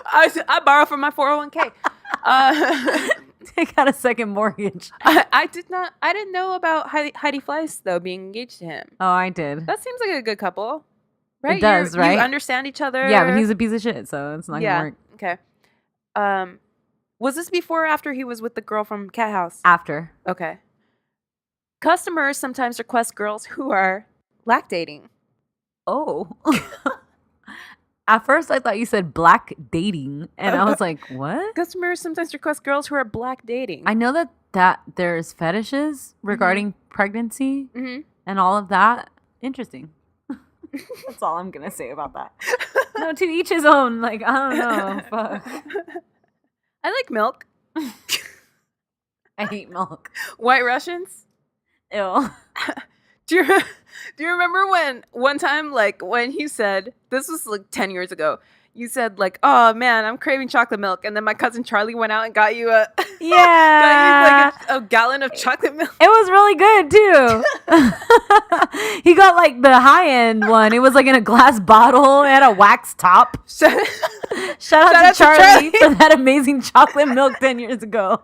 I borrow from my 401k. Take out a second mortgage. I didn't know about Heidi Fleiss, though, being engaged to him. Oh, I did. That seems like a good couple. Right? It does, right? You understand each other. Yeah, but he's a piece of shit, so it's not going to work. Okay. Was this before or after he was with the girl from Cat House? After. Okay. Customers sometimes request girls who are lactating. Oh. At first, I thought you said black dating, and I was like, what? Customers sometimes request girls who are black dating. I know that there's fetishes regarding pregnancy and all of that. Interesting. That's all I'm going to say about that. No, to each his own. Like, I don't know. Fuck. I like milk. I hate milk. White Russians? Ew. Do you remember when one time, like, when you said, this was like 10 years ago, you said, like, oh man, I'm craving chocolate milk, and then my cousin Charlie went out and got you a a gallon of chocolate milk. It was really good too. He got like the high end one. It was like in a glass bottle. It had a wax top. Shout out to Charlie for that amazing chocolate milk 10 years ago.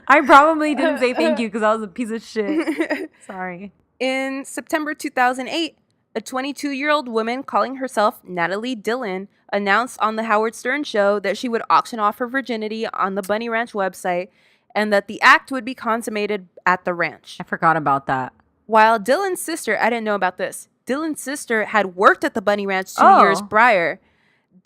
I probably didn't say thank you because I was a piece of shit. Sorry. In September 2008, a 22-year-old woman calling herself Natalie Dillon announced on the Howard Stern show that she would auction off her virginity on the Bunny Ranch website and that the act would be consummated at the ranch. I forgot about that. While Dillon's sister, I didn't know about this, Dillon's sister had worked at the Bunny Ranch 2 years prior.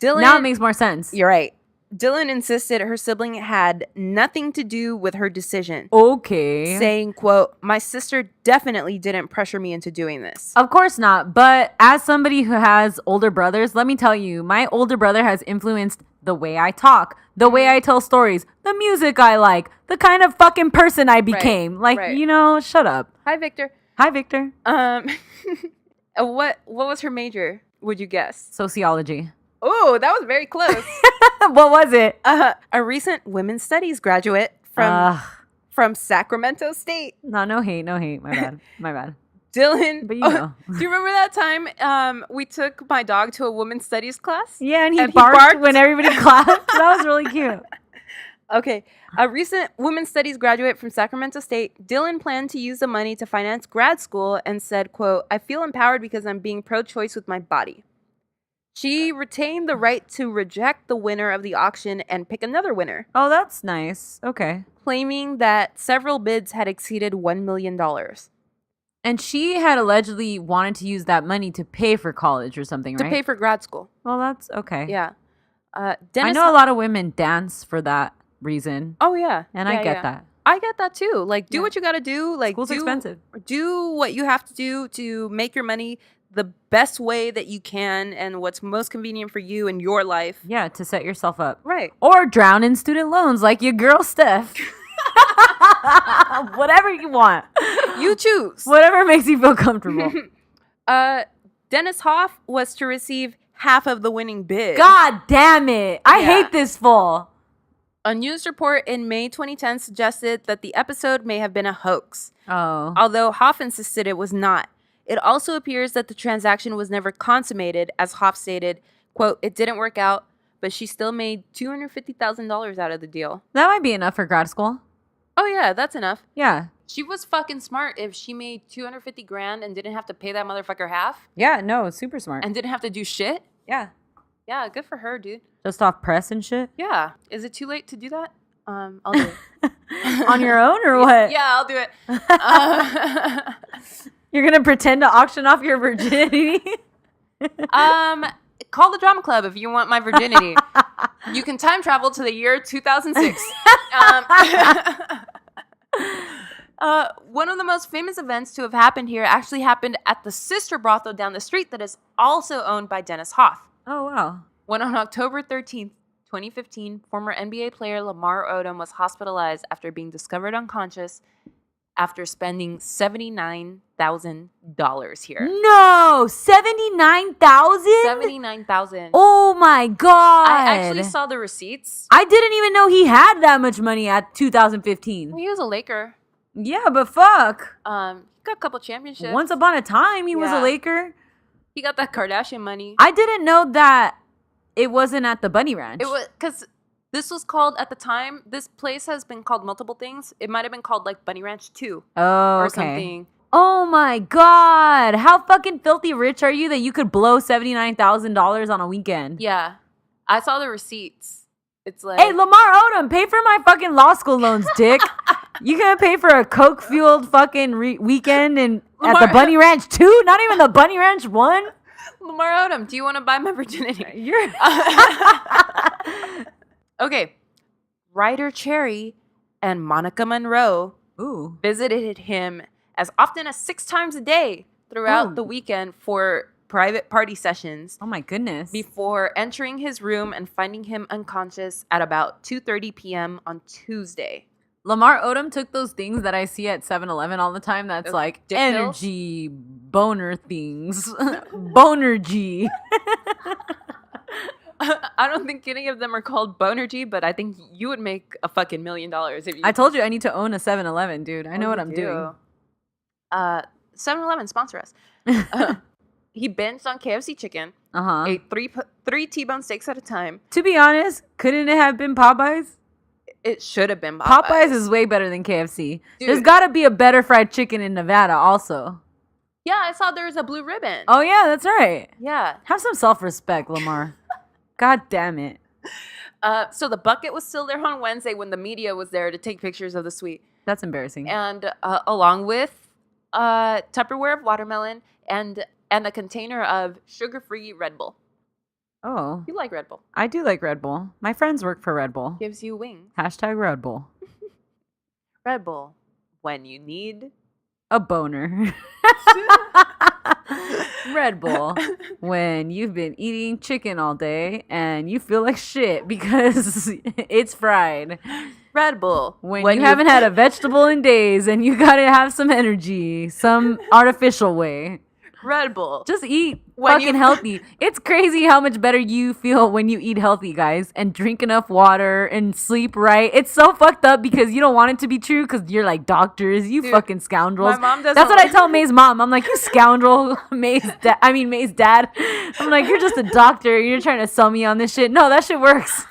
Now it makes more sense. You're right. Dillon insisted her sibling had nothing to do with her decision. Okay. Saying, quote, my sister definitely didn't pressure me into doing this. Of course not. But as somebody who has older brothers, let me tell you, my older brother has influenced the way I talk, the way I tell stories, the music I like, the kind of fucking person I became. You know, shut up. Hi, Victor. Hi, Victor. What was her major, would you guess? Sociology. Oh, that was very close. What was it? A recent women's studies graduate from Sacramento State. No hate. My bad. Dylan. But you know. Do you remember that time we took my dog to a women's studies class? Yeah, and he barked when everybody clapped. That was really cute. Okay. A recent women's studies graduate from Sacramento State, Dylan planned to use the money to finance grad school and said, quote, I feel empowered because I'm being pro-choice with my body. She retained the right to reject the winner of the auction and pick another winner. Oh, that's nice. Okay. Claiming that several bids had exceeded $1 million. And she had allegedly wanted to use that money to pay for college or something, right? To pay for grad school. Well, that's okay. Yeah. I know a lot of women dance for that reason. Oh, yeah. And I get that. I get that too. Like, do what you got to do. Like, School's expensive. Do what you have to do to make your money. the best way that you can and what's most convenient for you in your life. Yeah, to set yourself up. Right. Or drown in student loans like your girl Steph. Whatever you want. You choose. Whatever makes you feel comfortable. Dennis Hoff was to receive half of the winning bid. God damn it. I hate this fool. A news report in May 2010 suggested that the episode may have been a hoax. Oh. Although Hoff insisted it was not. It also appears that the transaction was never consummated, as Hoff stated, quote, "It didn't work out, but she still made $250,000 out of the deal." That might be enough for grad school. Oh, yeah, that's enough. Yeah. She was fucking smart if she made $250,000 and didn't have to pay that motherfucker half. Yeah, no, super smart. And didn't have to do shit. Yeah. Yeah, good for her, dude. Just off press and shit? Yeah. Is it too late to do that? I'll do it. On your own or what? Yeah, I'll do it. You're going to pretend to auction off your virginity? Call the drama club if you want my virginity. You can time travel to the year 2006. One of the most famous events to have happened here actually happened at the sister brothel down the street that is also owned by Dennis Hoff. Oh, wow. When on October 13th, 2015, former NBA player Lamar Odom was hospitalized after being discovered unconscious after spending $79,000 here. No, $79,000? $79,000. Oh my God. I actually saw the receipts. I didn't even know he had that much money at 2015. He was a Laker. Yeah, but fuck. He got a couple championships. Once upon a time, he was a Yeah. Laker. He got that Kardashian money. I didn't know that it wasn't at the Bunny Ranch. It was because this was called at the time. This place has been called multiple things. It might have been called like Bunny Ranch 2 or something. Oh my God. How fucking filthy rich are you that you could blow $79,000 on a weekend? Yeah. I saw the receipts. It's like, Hey, Lamar Odom, pay for my fucking law school loans, dick. You gonna pay for a coke-fueled fucking weekend at the Bunny Ranch 2? Not even the Bunny Ranch 1? Lamar Odom, do you want to buy my virginity? You're Okay. Ryder Cherry and Monica Monroe visited him as often as 6 times a day throughout the weekend for private party sessions. Oh my goodness. Before entering his room and finding him unconscious at about 2:30 p.m. on Tuesday. Lamar Odom took those things that I see at 7-Eleven all the time. That's like dick energy, boner things. Boner G. I don't think any of them are called Bonergy, but I think you would make a fucking $1 million if you. I told you I need to own a 7-Eleven, dude. I know what I'm doing. 7-Eleven, sponsor us. He binged on KFC chicken. Ate three T-bone steaks at a time. To be honest, couldn't it have been Popeyes? It should have been Popeyes. Popeyes is way better than KFC. Dude. There's got to be a better fried chicken in Nevada also. Yeah, I saw there was a Blue Ribbon. Oh, yeah, that's right. Yeah. Have some self-respect, Lamar. God damn it. So the bucket was still there on Wednesday when the media was there to take pictures of the suite. That's embarrassing. And along with Tupperware of watermelon and a container of sugar-free Red Bull. Oh. You like Red Bull. I do like Red Bull. My friends work for Red Bull. Gives you wings. Hashtag Red Bull. Red Bull. When you need a boner. Red Bull. When you've been eating chicken all day and you feel like shit because it's fried. Red Bull. When you haven't had a vegetable in days and you gotta have some energy, some artificial way. Red Bull. Just eat fucking healthy. It's crazy how much better you feel when you eat healthy, guys, and drink enough water and sleep right. It's so fucked up because you don't want it to be true because you're like doctors, you fucking scoundrels. My mom doesn't. That's what I tell May's mom. I'm like, you scoundrel, May's dad. I'm like, you're just a doctor. You're trying to sell me on this shit. No, that shit works.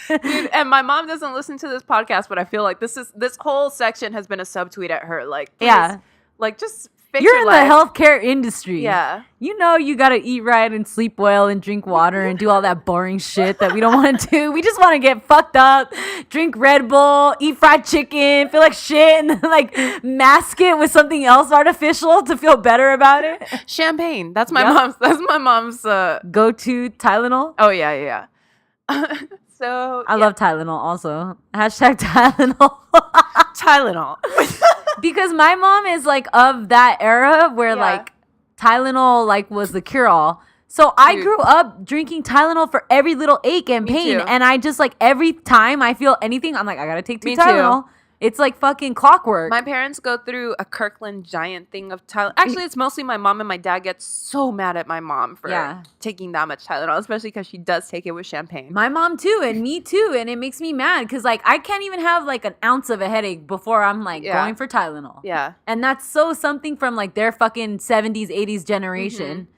Dude, and my mom doesn't listen to this podcast, but I feel like this whole section has been a subtweet at her. Like, please, yeah, like just fix you're your in life. the healthcare industry. Yeah, you know you gotta eat right and sleep well and drink water and do all that boring shit that we don't want to do. We just want to get fucked up, drink Red Bull, eat fried chicken, feel like shit, and then like mask it with something else artificial to feel better about it. Champagne. That's my mom's. That's my mom's go-to Tylenol. Oh yeah. So I love Tylenol also. Hashtag Tylenol. Tylenol. Because my mom is like of that era where like Tylenol like was the cure-all. So I grew up drinking Tylenol for every little ache and pain. Too. And I just like every time I feel anything, I'm like, I gotta take 2 Tylenol. It's like fucking clockwork. My parents go through a Kirkland giant thing of Tylenol. Actually, it's mostly my mom, and my dad gets so mad at my mom for taking that much Tylenol, especially because she does take it with champagne. My mom too, and me too, and it makes me mad because like I can't even have like an ounce of a headache before I'm like going for Tylenol. Yeah. And that's so something from like their fucking 70s, 80s generation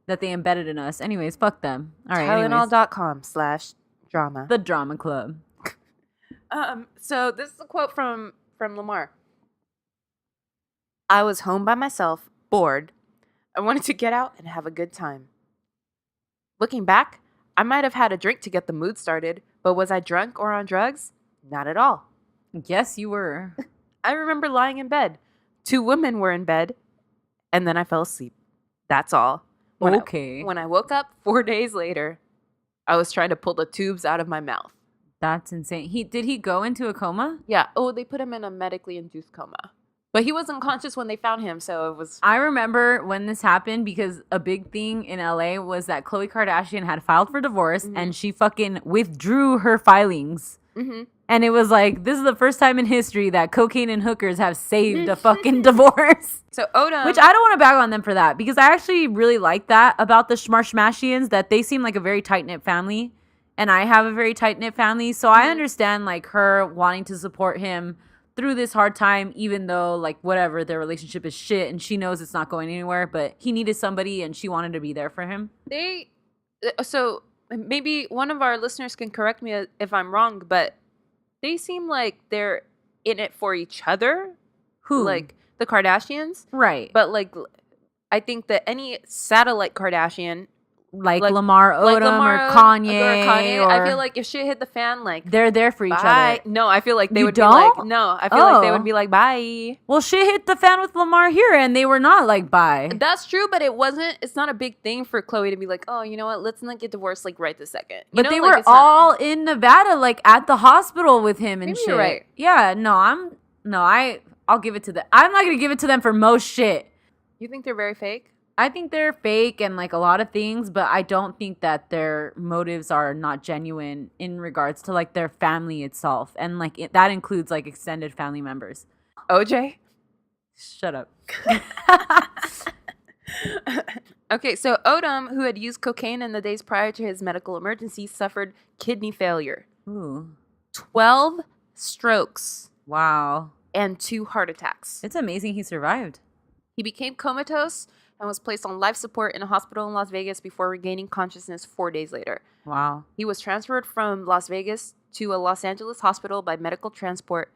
that they embedded in us. Anyways, fuck them. All right. Tylenol.com/drama. The Drama Club. So this is a quote from Lamar. I was home by myself, bored. I wanted to get out and have a good time. Looking back, I might have had a drink to get the mood started, but was I drunk or on drugs? Not at all. Yes, you were. I remember lying in bed. 2 women were in bed, and then I fell asleep. That's all. When I woke up 4 days later, I was trying to pull the tubes out of my mouth. That's insane. Did he go into a coma? Yeah. Oh, they put him in a medically induced coma. But he wasn't conscious when they found him, so it was... I remember when this happened because a big thing in LA was that Khloe Kardashian had filed for divorce and she fucking withdrew her filings. And it was like, this is the first time in history that cocaine and hookers have saved a fucking divorce. So Odom... Which I don't want to bag on them for that because I actually really like that about the Schmarshmashians, that they seem like a very tight-knit family. And I have a very tight-knit family. So I understand like her wanting to support him through this hard time, even though like whatever, their relationship is shit and she knows it's not going anywhere, but he needed somebody and she wanted to be there for him. So maybe one of our listeners can correct me if I'm wrong, but they seem like they're in it for each other. Who? Like the Kardashians. Right. But like, I think that any satellite Kardashian, like Lamar Odom or Kanye, I feel like if shit hit the fan, like they're there for each other. No, I feel like they would don't? be like, no, I feel like they would be like, bye. Well, shit hit the fan with Lamar here and they were not like, bye. That's true, but it's not a big thing for Khloe to be like, oh, you know what, let's not get divorced like right this second. But they were all in Nevada, like at the hospital with him and maybe shit. You're right. Yeah, I'll give it to them. I'm not gonna give it to them for most shit. You think they're very fake? I think they're fake and like a lot of things, but I don't think that their motives are not genuine in regards to like their family itself. And like that includes like extended family members. OJ? Shut up. Okay, so Odom, who had used cocaine in the days prior to his medical emergency, suffered kidney failure. Ooh. 12 strokes. Wow. And 2 heart attacks. It's amazing he survived. He became comatose and was placed on life support in a hospital in Las Vegas before regaining consciousness 4 days later. Wow. He was transferred from Las Vegas to a Los Angeles hospital by medical transport.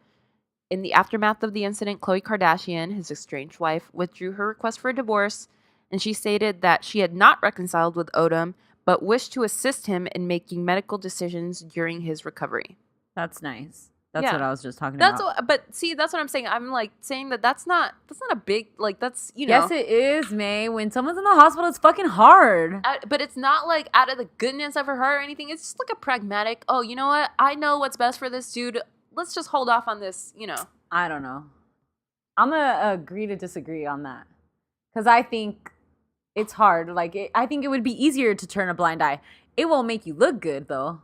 In the aftermath of the incident, Khloe Kardashian, his estranged wife, withdrew her request for a divorce, and she stated that she had not reconciled with Odom, but wished to assist him in making medical decisions during his recovery. That's nice. That's what I was just talking about. But see, that's what I'm saying. I'm like saying that's not a big, like, that's, you know. Yes, it is, May. When someone's in the hospital, it's fucking hard. But it's not like out of the goodness of her heart or anything. It's just like a pragmatic, oh, you know what? I know what's best for this dude. Let's just hold off on this, you know. I don't know. I'm going to agree to disagree on that. Because I think it's hard. Like, I think it would be easier to turn a blind eye. It won't make you look good, though.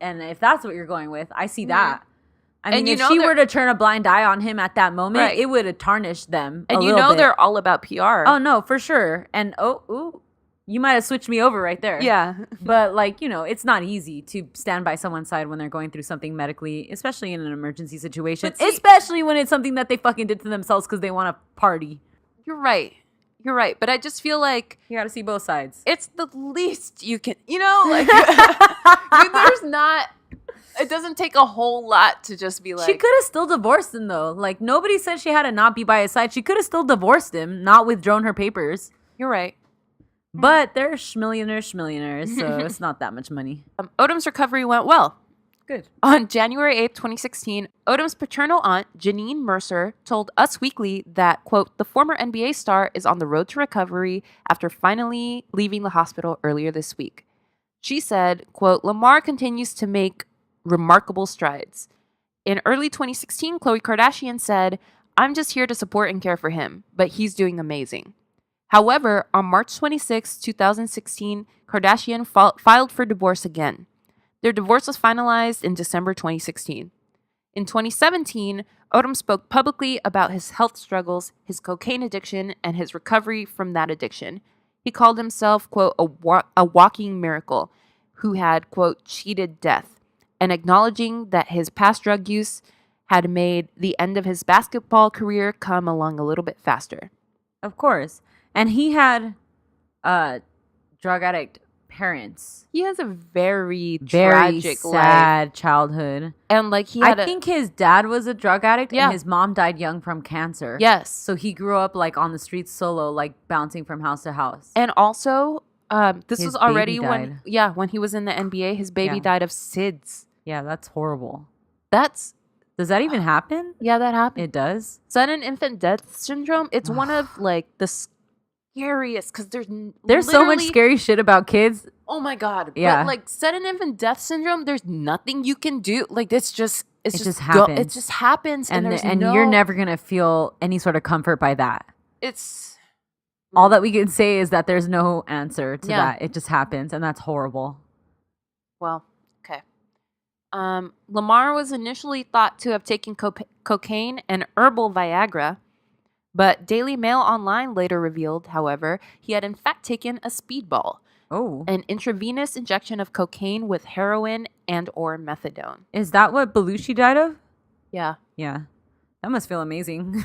And if that's what you're going with, I see that. I mean, if she were to turn a blind eye on him at that moment, it would have tarnished them. And you know they're all about PR. Oh, no, for sure. And you might have switched me over right there. Yeah. But like, you know, it's not easy to stand by someone's side when they're going through something medically, especially in an emergency situation, especially when it's something that they fucking did to themselves because they want to party. You're right. But I just feel like you got to see both sides. It's the least you can, you know, like it doesn't take a whole lot to just be like. She could have still divorced him though. Like nobody said she had to not be by his side. She could have still divorced him, not withdrawn her papers. You're right. But they're schmillionaires, so it's not that much money. Odom's recovery went well. Good. On January 8th, 2016, Odom's paternal aunt, Janine Mercer, told Us Weekly that, quote, the former NBA star is on the road to recovery after finally leaving the hospital earlier this week. She said, quote, Lamar continues to make remarkable strides. In early 2016, Khloe Kardashian said, I'm just here to support and care for him, but he's doing amazing. However, on March 26, 2016, Kardashian filed for divorce again. Their divorce was finalized in December 2016. In 2017, Odom spoke publicly about his health struggles, his cocaine addiction, and his recovery from that addiction. He called himself, quote, a walking miracle who had, quote, cheated death, and acknowledging that his past drug use had made the end of his basketball career come along a little bit faster. Of course. And he had drug addict parents. He has a very tragic sad life. childhood. And like I think his dad was a drug addict Yeah. and his mom died young from cancer. Yes. So he grew up like on the streets solo, like bouncing from house to house. And also, this His was already baby when died. when he was in the NBA, his baby Yeah. died of SIDS. Yeah, that's horrible. Does that even happen? Yeah, that happened. It does? Sudden infant death syndrome. It's one of like the scariest because There's so much scary shit about kids. Oh my god! Yeah. But like sudden infant death syndrome, there's nothing you can do. Like it just happens. It just happens, And you're never gonna feel any sort of comfort by that. It's all that we can say is that there's no answer to Yeah. that. It just happens, and that's horrible. Well, okay. Lamar was initially thought to have taken cocaine and herbal Viagra, but Daily Mail Online later revealed, however, he had in fact taken a speedball, an intravenous injection of cocaine with heroin and or methadone. Is that what Belushi died of? Yeah. Yeah. That must feel amazing.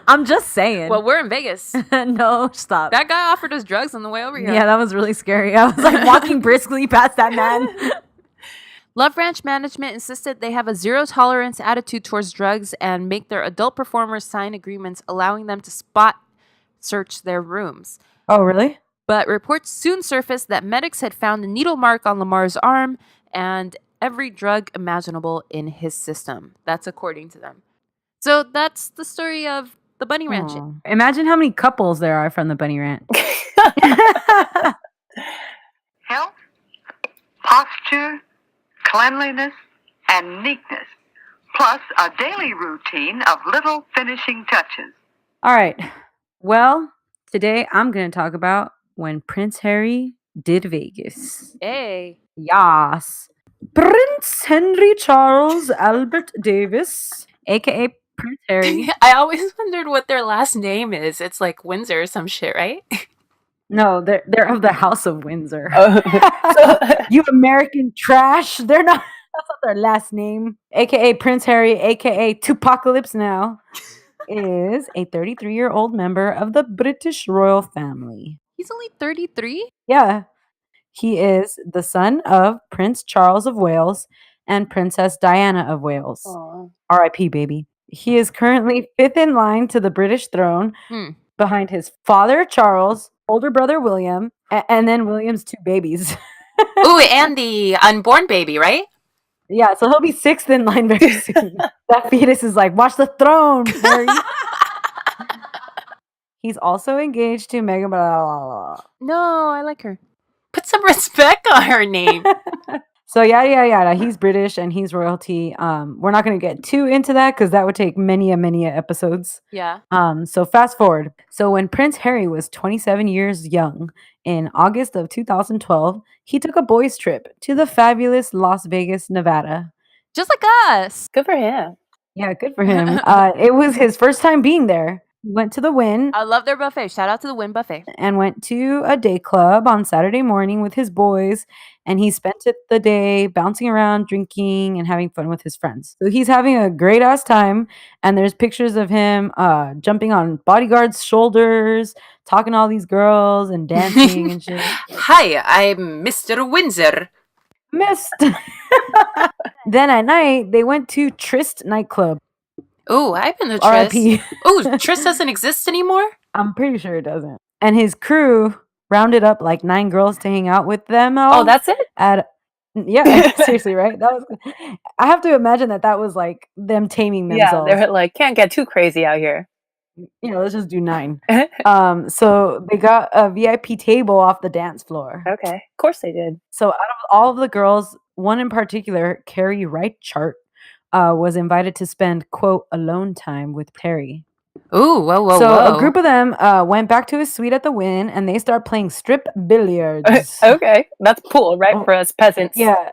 I'm just saying. Well, we're in Vegas. No, stop. That guy offered us drugs on the way over here. Yeah, that was really scary. I was like walking briskly past that man. Love Ranch management insisted they have a zero-tolerance attitude towards drugs and make their adult performers sign agreements allowing them to spot search their rooms. Oh, really? But reports soon surfaced that medics had found a needle mark on Lamar's arm and every drug imaginable in his system. That's according to them. So that's the story of the Bunny Ranch. Aww. Imagine how many couples there are from the Bunny Ranch. Health, posture, cleanliness, and neatness, plus a daily routine of little finishing touches. All right. Well, today I'm going to talk about when Prince Harry did Vegas. Hey. Yas. Prince Henry Charles Albert Davis, a.k.a. Prince Harry. I always wondered what their last name is. It's like Windsor or some shit, right? No, they're of the House of Windsor. You American trash. They're not. That's not their last name. A.k.a. Prince Harry, a.k.a. Tupacalypse Now, is a 33-year-old member of the British royal family. He's only 33? Yeah. He is the son of Prince Charles of Wales and Princess Diana of Wales. R.I.P. baby. He is currently fifth in line to the British throne behind his father, Charles, older brother, William, and then William's two babies. Ooh, and the unborn baby, right? Yeah, so he'll be sixth in line very soon. That fetus is like, watch the throne, Harry. He's also engaged to Meghan. No, I like her. Put some respect on her name. So yada yada yada. He's British and he's royalty. We're not going to get too into that because that would take many episodes. Yeah. So fast forward. So when Prince Harry was 27 years young, in August of 2012, he took a boys' trip to the fabulous Las Vegas, Nevada. Just like us. Good for him. Yeah, good for him. It was his first time being there. He went to the Wynn. I love their buffet. Shout out to the Wynn buffet. And went to a day club on Saturday morning with his boys. And he spent the day bouncing around, drinking, and having fun with his friends. So he's having a great ass time. And there's pictures of him jumping on bodyguards' shoulders, talking to all these girls and dancing and shit. Hi, I'm Mr. Windsor. Missed. Then at night, they went to Tryst nightclub. Oh, I've been to Tryst. R.I.P. Oh, Tryst doesn't exist anymore? I'm pretty sure it doesn't. And his crew rounded up like 9 girls to hang out with them. Oh, that's it? Yeah, seriously, right? I have to imagine that was like them taming themselves. Yeah, they're like, can't get too crazy out here. Let's just do 9. So they got a VIP table off the dance floor. Okay, of course they did. So out of all of the girls, one in particular, Carrie Reichart, was invited to spend, quote, alone time with Perry. Ooh, whoa. A group of them went back to his suite at the Wynn, and they start playing strip billiards. Okay, that's cool, right? For us peasants. Yeah.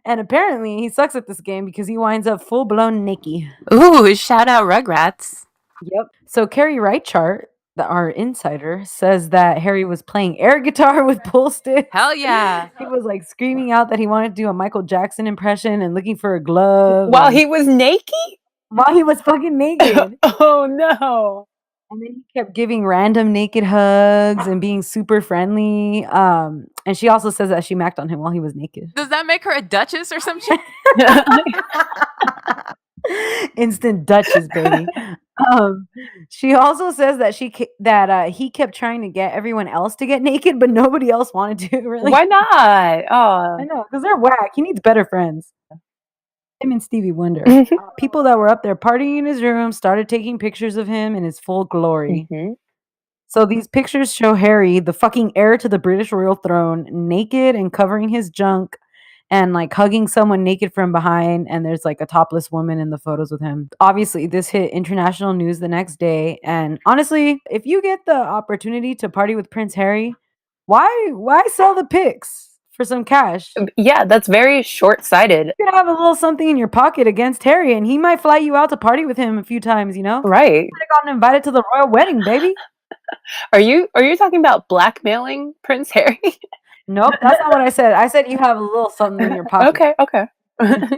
And apparently he sucks at this game because he winds up full-blown naked. Ooh, shout out Rugrats. Yep. So Carrie Reichart, our insider, says that Harry was playing air guitar with pool sticks. Hell yeah. He was like screaming out that he wanted to do a Michael Jackson impression and looking for a glove. While he was naked? While he was fucking naked. Oh no. And then he kept giving random naked hugs and being super friendly. And she also says that she macked on him while he was naked. Does that make her a duchess or some shit? Instant duchess, baby. She also says that he kept trying to get everyone else to get naked, but nobody else wanted to. Really? Why not? Oh, I know, because they're whack. He needs better friends. Him and Stevie Wonder. People that were up there partying in his room started taking pictures of him in his full glory. Mm-hmm. So these pictures show Harry, the fucking heir to the British royal throne, naked and covering his junk and like hugging someone naked from behind. And there's like a topless woman in the photos with him. Obviously, this hit international news the next day. And honestly, if you get the opportunity to party with Prince Harry, why sell the pics for some cash? Yeah, that's very short-sighted. You could have a little something in your pocket against Harry, and he might fly you out to party with him a few times, you know? Right. You could have gotten invited to the royal wedding, baby. Are you talking about blackmailing Prince Harry? Nope, that's not what I said. I said you have a little something in your pocket. Okay. You don't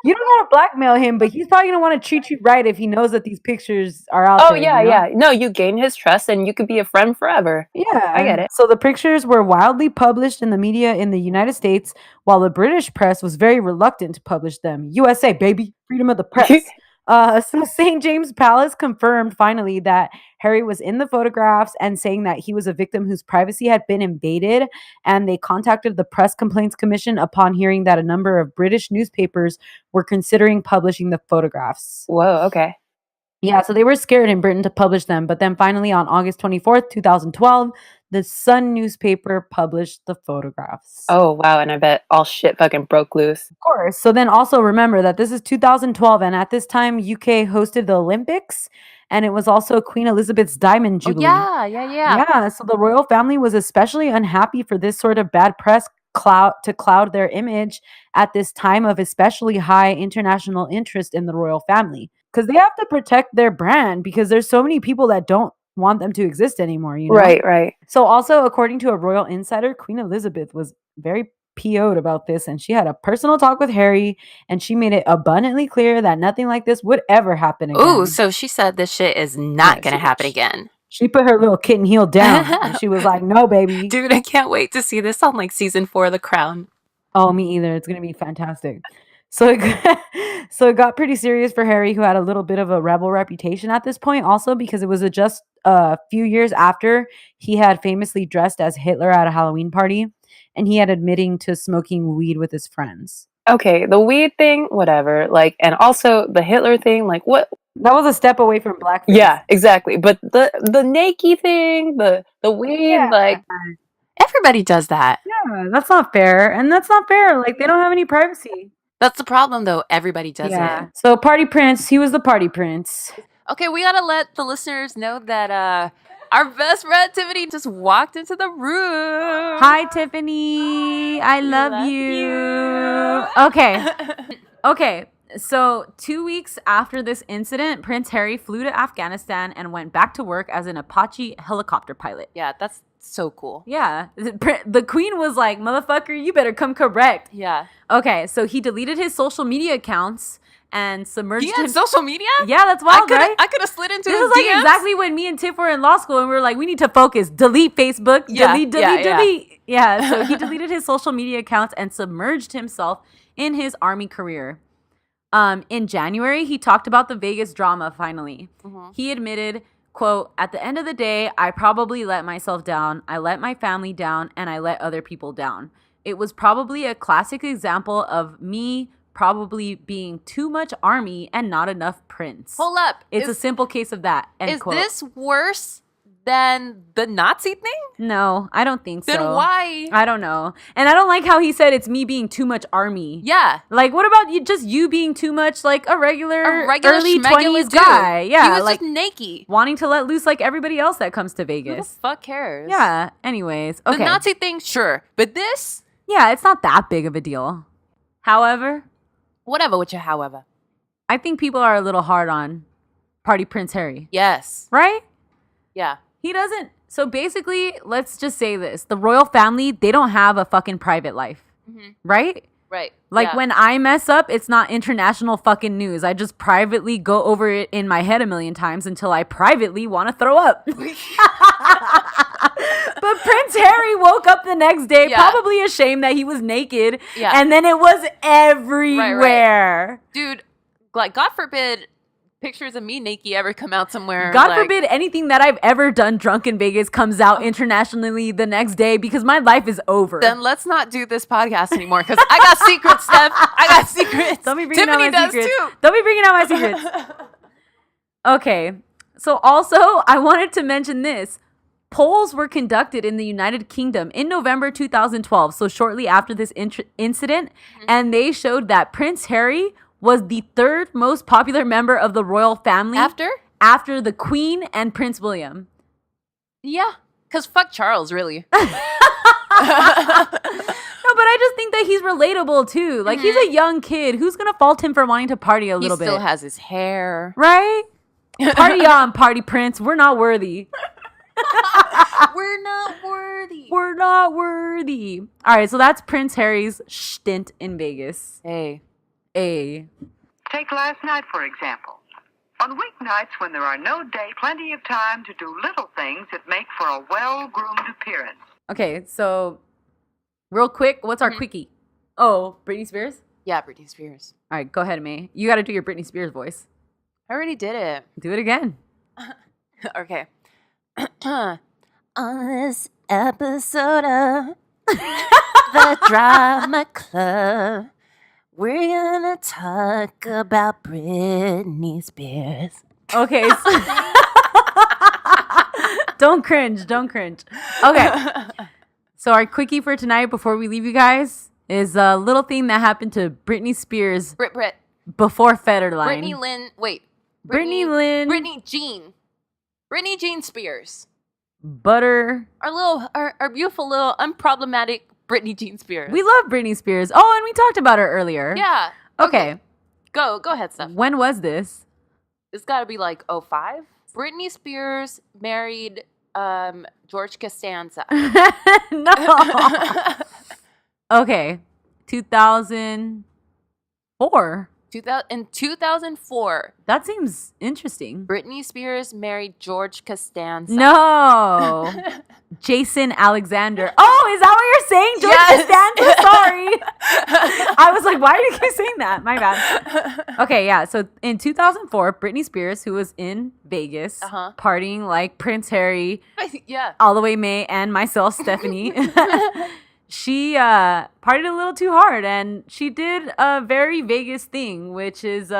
want to blackmail him, but he's probably gonna want to treat you right if he knows that these pictures are out there. Yeah, you know? yeah. No, you gain his trust and you could be a friend forever. Yeah, I get it. So the pictures were wildly published in the media in the United States, while the British press was very reluctant to publish them. USA, baby, freedom of the press. So St. James Palace confirmed finally that Harry was in the photographs and saying that he was a victim whose privacy had been invaded. And they contacted the Press Complaints Commission upon hearing that a number of British newspapers were considering publishing the photographs. Whoa, okay. Yeah, so they were scared in Britain to publish them. But then finally on August 24th, 2012, the Sun newspaper published the photographs. Oh, wow. And I bet all shit fucking broke loose. Of course. So then also remember that this is 2012. And at this time, UK hosted the Olympics. And it was also Queen Elizabeth's Diamond Jubilee. Oh, yeah. Yeah, so the royal family was especially unhappy for this sort of bad press to cloud their image at this time of especially high international interest in the royal family. Because they have to protect their brand because there's so many people that don't want them to exist anymore, you know? Right. So also, according to a royal insider, Queen Elizabeth was very PO'd about this, and she had a personal talk with Harry, and she made it abundantly clear that nothing like this would ever happen again. Ooh, so she said this shit is not going to happen again. She put her little kitten heel down, and she was like, no, baby. Dude, I can't wait to see this on like season 4 of The Crown. Oh, me either. It's going to be fantastic. So it got pretty serious for Harry, who had a little bit of a rebel reputation at this point also, because it was just a few years after he had famously dressed as Hitler at a Halloween party, and he had admitting to smoking weed with his friends. Okay, the weed thing, whatever. Like, and also the Hitler thing, like what? That was a step away from blackface. Yeah, exactly. But the naked thing, the weed, like everybody does that. Yeah, that's not fair. And that's not fair. Like, they don't have any privacy. That's the problem, though. Everybody does it. So Party Prince, he was the Party Prince. Okay, we gotta let the listeners know that our best friend Tiffany just walked into the room. Hi, Tiffany. I love you. Okay. So 2 weeks after this incident, Prince Harry flew to Afghanistan and went back to work as an Apache helicopter pilot. Yeah, that's so cool. Yeah. The Queen was like, motherfucker, you better come correct. Yeah. Okay, so he deleted his social media accounts and submerged He had social media? Yeah, that's wild, right? I could have slid into this his is like DMs. exactly when me and Tiff were in law school and we were like, we need to focus. Delete Facebook. Delete. Yeah, so he deleted his social media accounts and submerged himself in his army career. In January, he talked about the Vegas drama finally. Mm-hmm. He admitted, quote, "At the end of the day, I probably let myself down. I let my family down and I let other people down. It was probably a classic example of me probably being too much army and not enough prince." Hold up. It's a simple case of that. End is quote. this worse than the Nazi thing? No, I don't think so. Then why? I don't know. And I don't like how he said it's me being too much army. Yeah. Like, what about you being too much like a regular early schmegular 20s guy? Yeah, He was like just naked. wanting to let loose like everybody else that comes to Who Vegas. the fuck cares? Yeah, anyways. Okay. The Nazi thing, sure. But this? Yeah, it's not that big of a deal. However, Whatever with your however. I think people are a little hard on Party Prince Harry. Yes. Right? Yeah. He doesn't. So basically, let's just say this. The royal family, they don't have a fucking private life. Mm-hmm. Right? Right. Like when I mess up, it's not international fucking news. I just privately go over it in my head a million times until I privately want to throw up. But Prince Harry woke up the next day, probably ashamed that he was naked. Yeah. And then it was everywhere. Right. Dude, like, God forbid pictures of me naked ever come out somewhere. God forbid anything that I've ever done drunk in Vegas comes out internationally the next day because my life is over. Then let's not do this podcast anymore because I got secrets, Steph. I got secrets. Don't be bringing Tiffany out my does secrets. too. Don't be bringing out my secrets. Okay. So also, I wanted to mention this. Polls were conducted in the United Kingdom in November 2012, so shortly after this incident, and they showed that Prince Harry was the third most popular member of the royal family after the Queen and Prince William. Yeah, because fuck Charles, really. No, but I just think that he's relatable too. Like, he's a young kid. Who's going to fault him for wanting to party a little bit? He still has his hair. Right? Party on, Party Prince. We're not worthy. We're not worthy. We're not worthy. All right, so that's Prince Harry's stint in Vegas. Hey. Take last night, for example. On weeknights, when there are no dates, plenty of time to do little things that make for a well-groomed appearance. Okay, so real quick, what's our quickie? Oh, Britney Spears? Yeah, Britney Spears. All right, go ahead, May. You got to do your Britney Spears voice. I already did it. Do it again. Okay. On this episode of the Drama Club, we're gonna talk about Britney Spears. Okay. Don't cringe. Okay. So our quickie for tonight before we leave you guys is a little thing that happened to Britney Spears Brit. before Federline. Britney Jean Spears. Butter. Our beautiful little unproblematic Britney Jean Spears. We love Britney Spears. Oh, and we talked about her earlier. Yeah. Okay. Go ahead, Steph. When was this? It's got to be like 05. Britney Spears married George Costanza. No. Okay. 2004. In 2004. That seems interesting. Britney Spears married George Costanza. No. Jason Alexander. Oh, is that what you're saying? George Costanza? Sorry. I was like, why do you keep saying that? My bad. Okay, yeah. So in 2004, Britney Spears, who was in Vegas, partying like Prince Harry, all the way May, and myself, Stephanie, she partied a little too hard, and she did a very Vegas thing, which is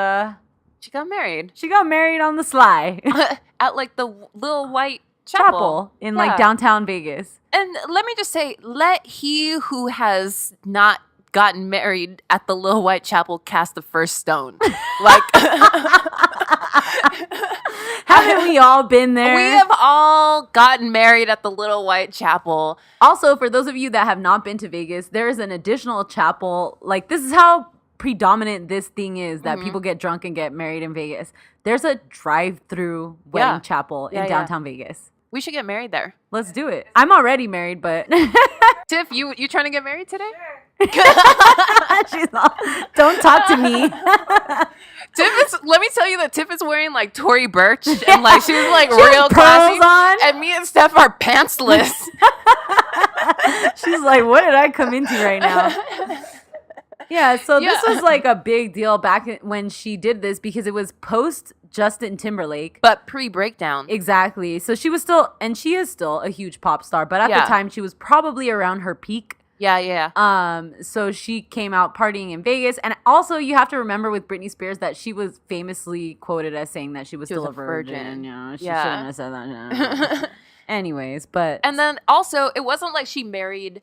she got married. She got married on the sly at like the little white chapel in like downtown Vegas. And let me just say, let he who has not gotten married at the little white chapel cast the first stone. Like, haven't we all been there? We have all gotten married at the little white chapel. Also, for those of you that have not been to Vegas, there is an additional chapel. Like, this is how predominant this thing is that people get drunk and get married in Vegas. There's a drive-through wedding chapel in downtown Vegas. We should get married there. Let's do it. I'm already married, but Tiff, you trying to get married today? Sure. She's not. Don't talk to me. Let me tell you that Tiff is wearing like Tory Burch and like she's like real classy, on. and me and Steph are pantsless. She's like, what did I come into right now? Yeah, so this was like a big deal back when she did this because it was post Justin Timberlake. But pre-breakdown. Exactly. So she was still, and she is still a huge pop star, but at the time she was probably around her peak. Yeah. So she came out partying in Vegas. And also you have to remember with Britney Spears that she was famously quoted as saying that she was still a virgin. You know, she shouldn't have said that. Anyways, but And then also, it wasn't like she married,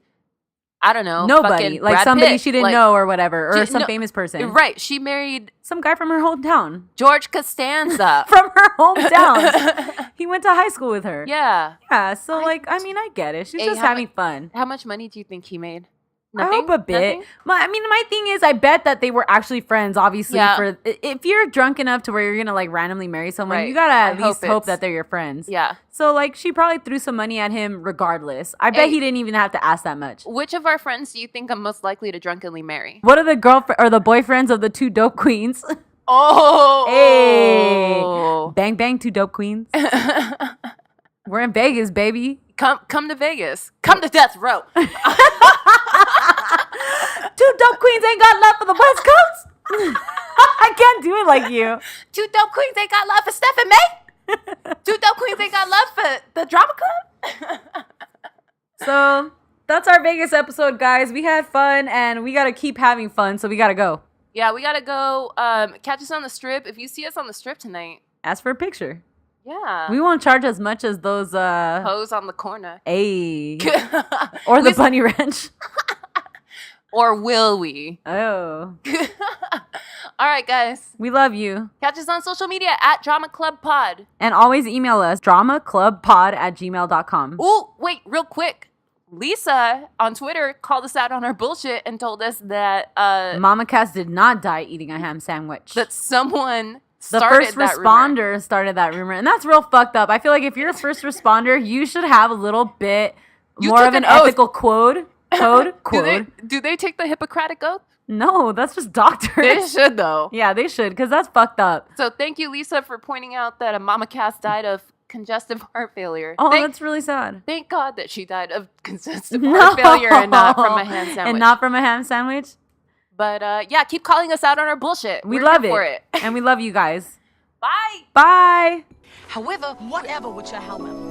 I don't know, nobody, fucking like Brad somebody Pitt. she didn't Like, know or whatever, or some no, famous person. Right. She married Some guy from her hometown. George Costanza. From her hometown. He went to high school with her. Yeah. Yeah, so I mean, I get it. She's just having fun. How much money do you think he made? I hope a bit. My thing is, I bet that they were actually friends. Obviously, for if you're drunk enough to where you're gonna like randomly marry someone, you gotta at least hope that they're your friends. Yeah. So like, she probably threw some money at him regardless. I bet he didn't even have to ask that much. Which of our friends do you think I'm most likely to drunkenly marry? What are the girlfriend or the boyfriends of the 2 dope queens? Oh, Hey, bang bang, 2 dope queens. We're in Vegas, baby. Come to Vegas. Come to death row. 2 dope queens ain't got love for the West Coast. I can't do it like you. 2 dope queens ain't got love for Stef and May. 2 dope queens ain't got love for the drama club. So that's our Vegas episode, guys. We had fun, and we gotta keep having fun. So we gotta go. Yeah, we gotta go. Catch us on the strip. If you see us on the strip tonight, ask for a picture. Yeah. We won't charge as much as those hoes on the corner. Ay. Or the Bunny Ranch. Or will we? Oh. All right, guys. We love you. Catch us on social media at Drama Club Pod. And always email us, dramaclubpod@gmail.com. Ooh, wait, real quick. Lisa on Twitter called us out on our bullshit and told us that Mama Cass did not die eating a ham sandwich. That someone the first responder started that rumor, and that's real fucked up. I feel like if you're a first responder, you should have a little bit more of an ethical code. Do they take the Hippocratic Oath? No, that's just doctors. They should, though. Yeah, they should, because that's fucked up. So thank you, Lisa, for pointing out that a Mama Cass died of congestive heart failure. Oh, that's really sad. Thank God that she died of congestive heart failure and not from a ham sandwich. And not from a ham sandwich? But yeah, keep calling us out on our bullshit. We love it. And we love you guys. Bye. Bye. However, whatever with your helmet.